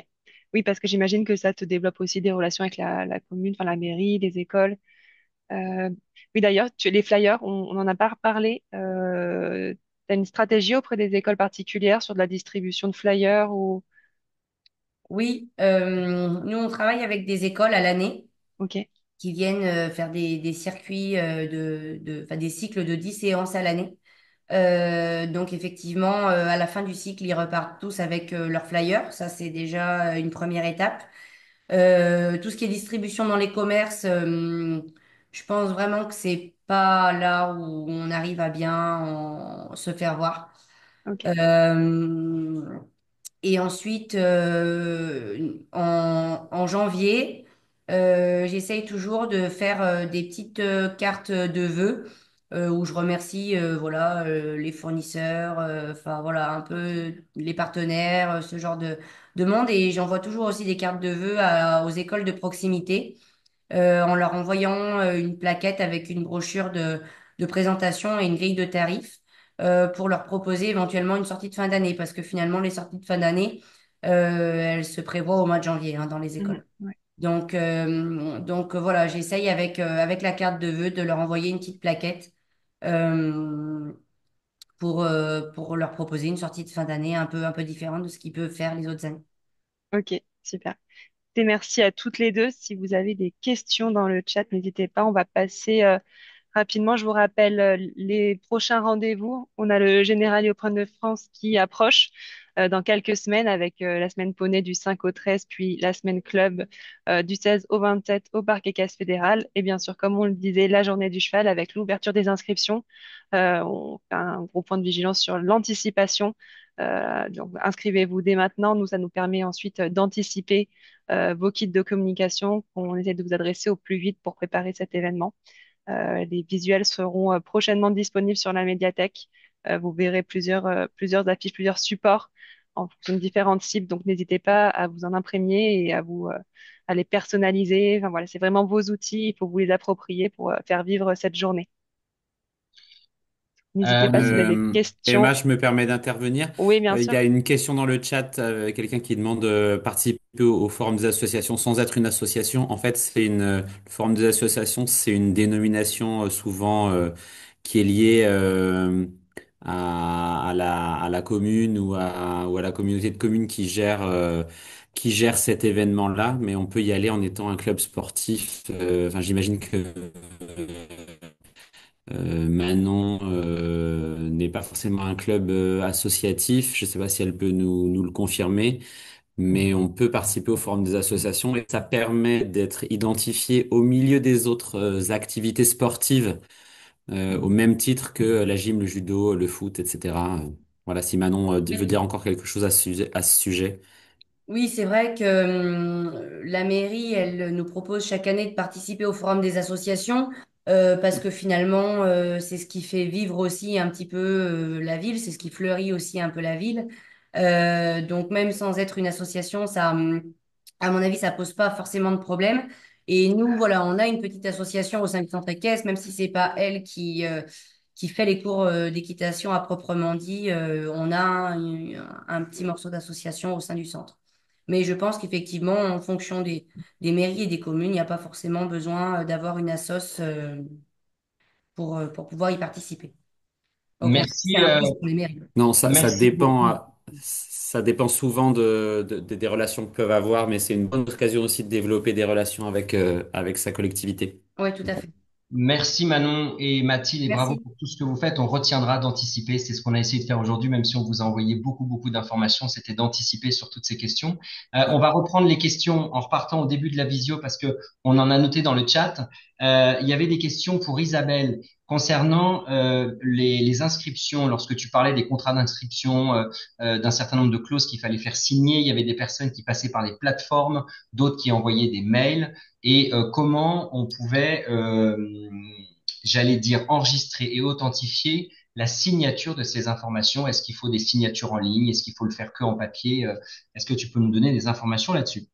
Oui, parce que j'imagine que ça te développe aussi des relations avec la commune, enfin la mairie, les écoles. Euh, oui, d'ailleurs, les flyers, on en a pas reparlé. Tu as une stratégie auprès des écoles particulières sur de la distribution de flyers ou... Oui, nous on travaille avec des écoles à l'année Ok, qui viennent faire des circuits enfin des cycles de 10 séances à l'année. Donc effectivement, à la fin du cycle, ils repartent tous avec leurs flyers. Ça, c'est déjà une première étape. Tout ce qui est distribution dans les commerces, je pense vraiment que c'est pas là où on arrive à bien se faire voir. ok, Euh, et ensuite, en janvier, j'essaye toujours de faire des petites cartes de vœux où je remercie voilà, les fournisseurs, enfin voilà, un peu les partenaires, ce genre de monde. Et j'envoie toujours aussi des cartes de vœux aux écoles de proximité en leur envoyant une plaquette avec une brochure de présentation et une grille de tarifs pour leur proposer éventuellement une sortie de fin d'année, parce que finalement, les sorties de fin d'année, elles se prévoient au mois de janvier hein, dans les mhm, écoles. ouais, Donc voilà, j'essaye avec la carte de vœux de leur envoyer une petite plaquette euh, pour leur proposer une sortie de fin d'année un peu différente de ce qu'ils peuvent faire les autres années. ok, super. Et merci à toutes les deux. Si vous avez des questions dans le chat, n'hésitez pas. On va passer rapidement. Je vous rappelle les prochains rendez-vous. On a le Général Open de France qui approche dans quelques semaines avec la semaine poney du 5 au 13, puis la semaine club du 16 au 27 au Parc Équestre Fédéral. Et bien sûr, comme on le disait, la journée du cheval avec l'ouverture des inscriptions. On fait un gros point de vigilance sur l'anticipation Donc, inscrivez-vous dès maintenant. Nous, ça nous permet ensuite d'anticiper vos kits de communication qu'on essaie de vous adresser au plus vite pour préparer cet événement. Les visuels seront prochainement disponibles sur la médiathèque. Vous verrez plusieurs affiches, plusieurs supports en fonction de différentes cibles. Donc, n'hésitez pas à vous en imprégner et à les personnaliser. Enfin, voilà, c'est vraiment vos outils. Il faut vous les approprier pour faire vivre cette journée. N'hésitez pas si vous avez des Emma, questions. je me permets d'intervenir. Oui, bien Il sûr. y a une question dans le chat, quelqu'un qui demande de participer au forum des associations sans être une association. En fait, le forum des associations, c'est une dénomination souvent qui est liée à la commune ou à la communauté de communes qui gère cet événement-là. Mais on peut y aller en étant un club sportif. Enfin, j'imagine que Manon n'est pas forcément un club associatif. Je ne sais pas si elle peut nous le confirmer, mais on peut participer au forum des associations et ça permet d'être identifié au milieu des autres activités sportives, au même titre que la gym, le judo, le foot, etc. Voilà, si Manon veut dire encore quelque chose à ce sujet. Oui, c'est vrai que la mairie, elle nous propose chaque année de participer au forum des associations parce que finalement, c'est ce qui fait vivre aussi un petit peu la ville, c'est ce qui fleurit aussi un peu la ville. Donc même sans être une association, ça, à mon avis, ça pose pas forcément de problème. Et nous, voilà, on a une petite association au sein du centre équestre, même si c'est pas elle qui fait les cours d'équitation à proprement dit, on a un petit morceau d'association au sein du centre. Mais je pense qu'effectivement, en fonction des mairies et des communes, il n'y a pas forcément besoin d'avoir une assoce pour pouvoir y participer. Au contraire, c'est Merci, un plus pour les mairies. Non, merci beaucoup. ça dépend souvent des relations que peuvent avoir, mais c'est une bonne occasion aussi de développer des relations avec sa collectivité. Oui, tout à fait. Merci Manon et Mathilde et bravo Merci. pour tout ce que vous faites. On retiendra d'anticiper. C'est ce qu'on a essayé de faire aujourd'hui, même si on vous a envoyé beaucoup d'informations. C'était d'anticiper sur toutes ces questions. On va reprendre les questions en repartant au début de la visio parce que on en a noté dans le chat. Il y avait des questions pour Isabelle concernant les inscriptions. Lorsque tu parlais des contrats d'inscription, d'un certain nombre de clauses qu'il fallait faire signer, il y avait des personnes qui passaient par les plateformes, d'autres qui envoyaient des mails et comment on pouvait, j'allais dire, enregistrer et authentifier la signature de ces informations. Est-ce qu'il faut des signatures en ligne? Est-ce qu'il faut le faire que en papier? Est-ce que tu peux nous donner des informations là-dessus?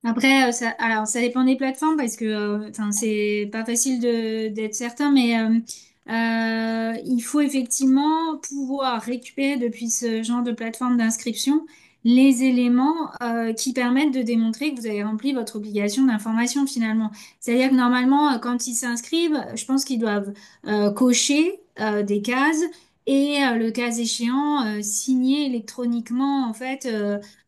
Après, alors ça dépend des plateformes parce que enfin c'est pas facile d'être certain, mais il faut effectivement pouvoir récupérer depuis ce genre de plateforme d'inscription les éléments qui permettent de démontrer que vous avez rempli votre obligation d'information finalement. C'est-à-dire que normalement, quand ils s'inscrivent, je pense qu'ils doivent cocher des cases et le cas échéant signer électroniquement en fait.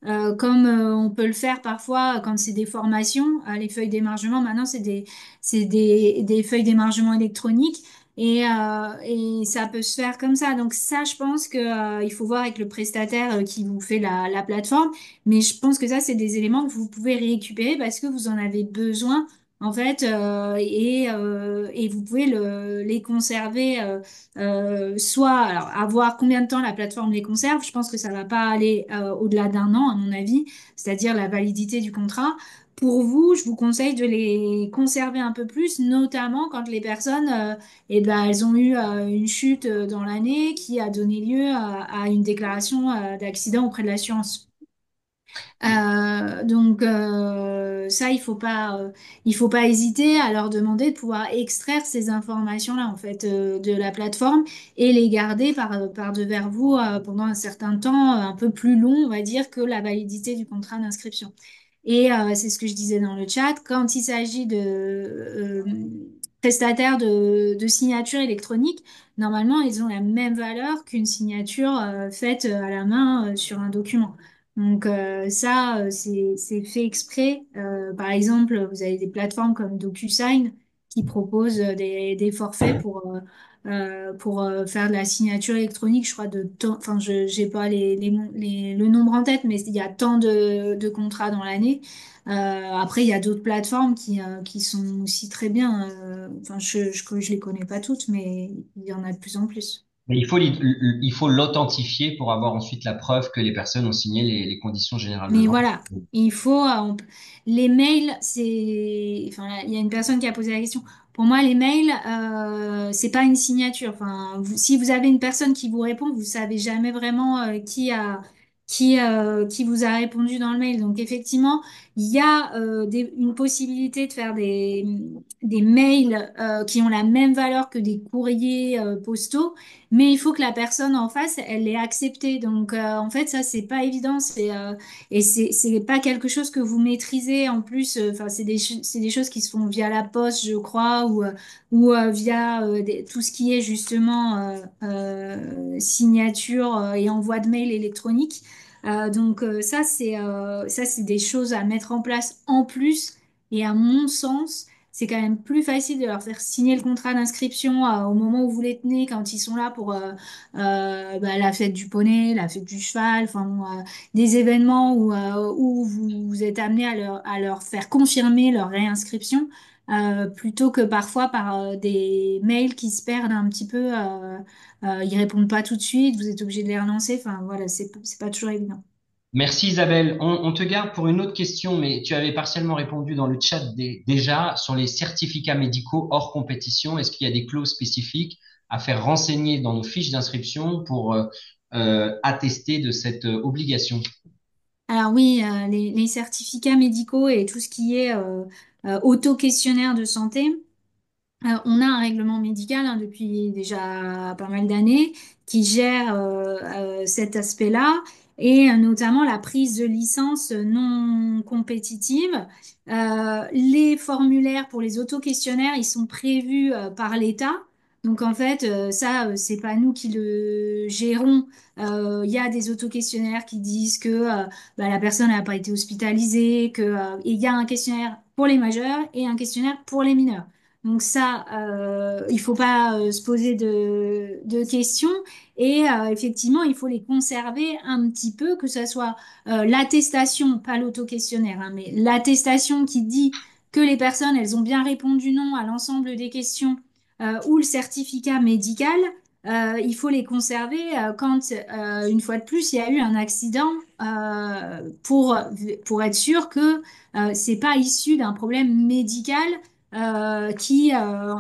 Comme on peut le faire parfois quand c'est des formations, les feuilles d'émargement, maintenant c'est des feuilles d'émargement électroniques et ça peut se faire comme ça. Donc ça, je pense que, il faut voir avec le prestataire qui vous fait la plateforme, mais je pense que ça, c'est des éléments que vous pouvez récupérer parce que vous en avez besoin. En fait, et vous pouvez les conserver soit alors à voir combien de temps la plateforme les conserve. Je pense que ça va pas aller au-delà d'un an, à mon avis, c'est-à-dire la validité du contrat. Pour vous, je vous conseille de les conserver un peu plus, notamment quand les personnes, eh ben, elles ont eu une chute dans l'année qui a donné lieu à une déclaration d'accident auprès de l'assurance. Donc ça, il faut pas hésiter à leur demander de pouvoir extraire ces informations-là en fait de la plateforme et les garder par devers vous pendant un certain temps, un peu plus long, on va dire, que la validité du contrat d'inscription. Et c'est ce que je disais dans le chat, quand il s'agit de prestataires de signature électronique, normalement, ils ont la même valeur qu'une signature faite à la main sur un document. Donc ça, c'est fait exprès. Par exemple, vous avez des plateformes comme DocuSign qui proposent des forfaits pour faire de la signature électronique. Je crois de temps, enfin, je j'ai pas le nombre en tête, mais il y a tant de contrats dans l'année. Après, il y a d'autres plateformes qui sont aussi très bien. Enfin, je les connais pas toutes, mais il y en a de plus en plus. Mais il faut l'authentifier pour avoir ensuite la preuve que les personnes ont signé les conditions générales de Mais vente. voilà, il faut les mails, enfin, il y a une personne qui a posé la question. Pour moi, les mails, c'est pas une signature. Enfin, si vous avez une personne qui vous répond, vous savez jamais vraiment qui vous a répondu dans le mail. Donc effectivement, il y a une possibilité de faire des mails qui ont la même valeur que des courriers postaux, mais il faut que la personne en face, elle l'ait accepté. Donc en fait, ça c'est pas évident. Et c'est pas quelque chose que vous maîtrisez en plus. Enfin, c'est des choses qui se font via la poste, je crois, ou via tout ce qui est justement signature et envoi de mail électronique. Donc ça c'est des choses à mettre en place en plus. Et à mon sens, c'est quand même plus facile de leur faire signer le contrat d'inscription au moment où vous les tenez, quand ils sont là pour bah, la fête du poney, la fête du cheval, enfin bon, des événements où vous êtes amené à leur faire confirmer leur réinscription, plutôt que parfois par des mails qui se perdent un petit peu, ils répondent pas tout de suite, vous êtes obligé de les relancer, enfin voilà, c'est pas toujours évident. Merci Isabelle. On te garde pour une autre question, mais tu avais partiellement répondu dans le chat déjà sur les certificats médicaux hors compétition. Est-ce qu'il y a des clauses spécifiques à faire renseigner dans nos fiches d'inscription pour attester de cette obligation? Alors oui, les certificats médicaux et tout ce qui est auto-questionnaire de santé. On a un règlement médical hein, depuis déjà pas mal d'années qui gère cet aspect-là et notamment la prise de licence non compétitive. Les formulaires pour les auto-questionnaires, ils sont prévus par l'État. Donc en fait, ça, c'est pas nous qui le gérons. Il y a des auto-questionnaires qui disent que bah, la personne n'a pas été hospitalisée, que et il y a un questionnaire pour les majeurs et un questionnaire pour les mineurs. Donc ça, il faut pas se poser de questions et effectivement, il faut les conserver un petit peu, que ce soit l'attestation, pas l'auto-questionnaire, hein, mais l'attestation qui dit que les personnes, elles ont bien répondu non à l'ensemble des questions ou le certificat médical. Il faut les conserver quand, une fois de plus, il y a eu un accident pour être sûr que c'est pas issu d'un problème médical qui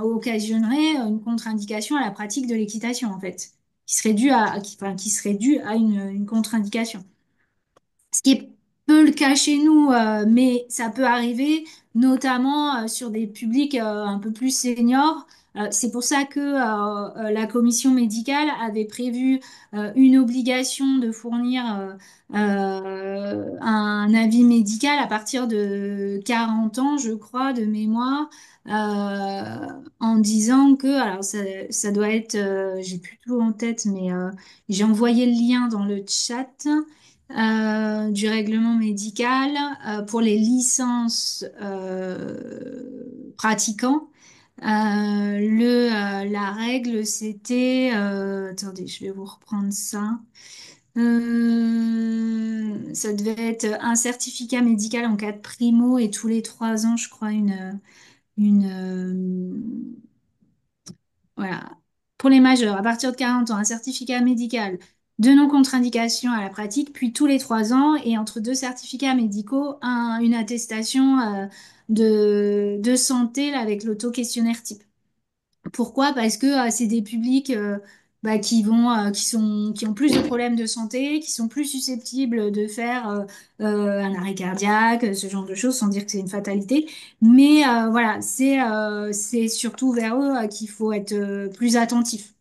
occasionnerait une contre-indication à la pratique de l'équitation, en fait, qui serait due à une contre-indication. Ce qui est peu le cas chez nous, mais ça peut arriver, notamment sur des publics un peu plus seniors. C'est pour ça que la commission médicale avait prévu une obligation de fournir un avis médical à partir de 40 ans, je crois, de mémoire, en disant que, alors ça doit être, j'ai plus tout en tête, mais j'ai envoyé le lien dans le chat du règlement médical pour les licences pratiquants. La règle, c'était... attendez, je vais vous reprendre ça. Ça devait être un certificat médical en cas de primo et tous les 3 ans, je crois, voilà. Pour les majeurs, à partir de 40 ans, un certificat médical de non-contre-indication à la pratique, puis tous les 3 ans, et entre deux certificats médicaux, une attestation de santé là, avec l'auto-questionnaire type. Pourquoi? Parce que c'est des publics bah, qui ont plus de problèmes de santé, qui sont plus susceptibles de faire un arrêt cardiaque, ce genre de choses, sans dire que c'est une fatalité. Mais voilà, c'est surtout vers eux qu'il faut être plus attentif.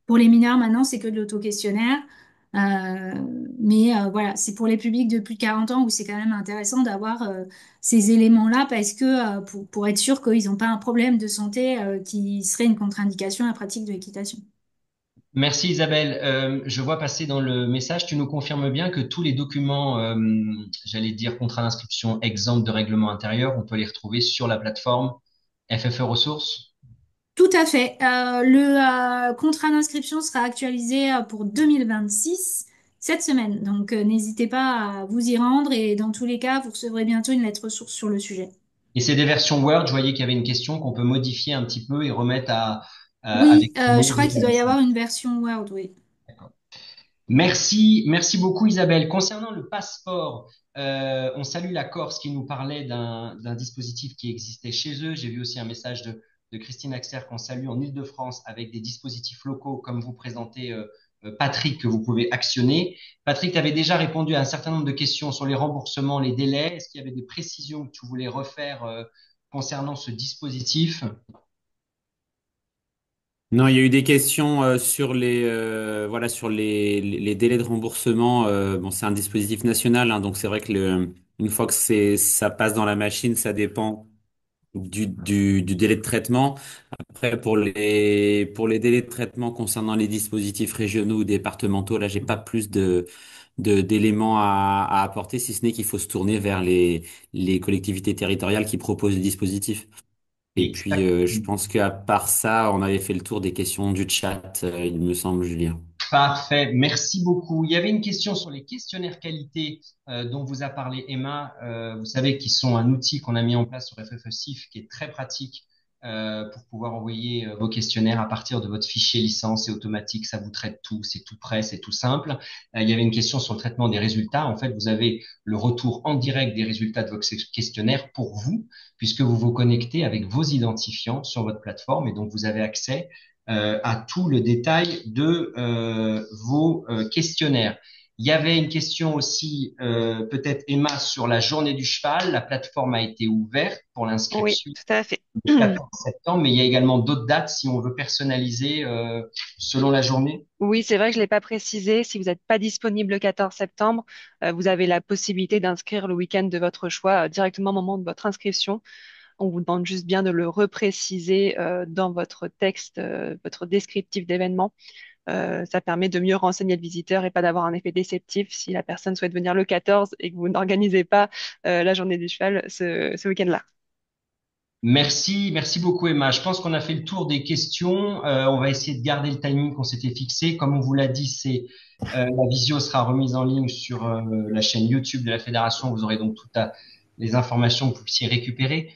Pour les mineurs, maintenant, c'est que de l'auto-questionnaire. Mais voilà, c'est pour les publics de plus de 40 ans où c'est quand même intéressant d'avoir ces éléments-là parce que pour être sûr qu'ils n'ont pas un problème de santé qui serait une contre-indication à la pratique de l'équitation. Merci Isabelle. Je vois passer dans le message, tu nous confirmes bien que tous les documents, j'allais dire contrat d'inscription, exempts de règlement intérieur, on peut les retrouver sur la plateforme FFE Ressources. Tout à fait. Le contrat d'inscription sera actualisé pour 2026 cette semaine. Donc n'hésitez pas à vous y rendre et dans tous les cas, vous recevrez bientôt une lettre source sur le sujet. Et c'est des versions Word, je voyais qu'il y avait une question qu'on peut modifier un petit peu et remettre Oui, avec les je crois qu'il doit y établissements. avoir une version Word, oui. D'accord. Merci beaucoup Isabelle. Concernant le passeport, on salue la Corse qui nous parlait d'un dispositif qui existait chez eux. J'ai vu aussi un message de Christine Axer qu'on salue en Île-de-France avec des dispositifs locaux comme vous présentez Patrick que vous pouvez actionner. Patrick, tu avais déjà répondu à un certain nombre de questions sur les remboursements, les délais. Est-ce qu'il y avait des précisions que tu voulais refaire concernant ce dispositif? Non, il y a eu des questions sur voilà, sur les délais de remboursement. Bon, c'est un dispositif national, hein, donc c'est vrai que une fois que ça passe dans la machine, ça dépend du délai de traitement. Après, pour les délais de traitement concernant les dispositifs régionaux ou départementaux, là, j'ai pas plus d'éléments à apporter, si ce n'est qu'il faut se tourner vers les collectivités territoriales qui proposent des dispositifs. Et puis, je Exactement. pense qu'à part ça, on avait fait le tour des questions du chat, il me semble, Julien. Parfait, merci beaucoup. Il y avait une question sur les questionnaires qualité dont vous a parlé Emma. Vous savez qu'ils sont un outil qu'on a mis en place sur FFE-SIF qui est très pratique pour pouvoir envoyer vos questionnaires à partir de votre fichier licence. C'est automatique, ça vous traite tout, c'est tout prêt, c'est tout simple. Il y avait une question sur le traitement des résultats. En fait, vous avez le retour en direct des résultats de votre questionnaire pour vous, puisque vous vous connectez avec vos identifiants sur votre plateforme et donc vous avez accès à tout le détail de vos questionnaires. Il y avait une question aussi, peut-être Emma, sur la journée du cheval. La plateforme a été ouverte pour Oui, l'inscription tout à fait. le 14 septembre, mais il y a également d'autres dates si on veut personnaliser selon la journée. Oui, c'est vrai que je l'ai pas précisé. Si vous n'êtes pas disponible le 14 septembre, vous avez la possibilité d'inscrire le week-end de votre choix directement au moment de votre inscription. On vous demande juste bien de le repréciser dans votre texte, votre descriptif d'événement. Ça permet de mieux renseigner le visiteur et pas d'avoir un effet déceptif si la personne souhaite venir le 14 et que vous n'organisez pas la journée du cheval ce week-end-là. Merci beaucoup Emma. Je pense qu'on a fait le tour des questions. On va essayer de garder le timing qu'on s'était fixé. Comme on vous l'a dit, la visio sera remise en ligne sur la chaîne YouTube de la fédération. Vous aurez donc toutes les informations que vous puissiez récupérer.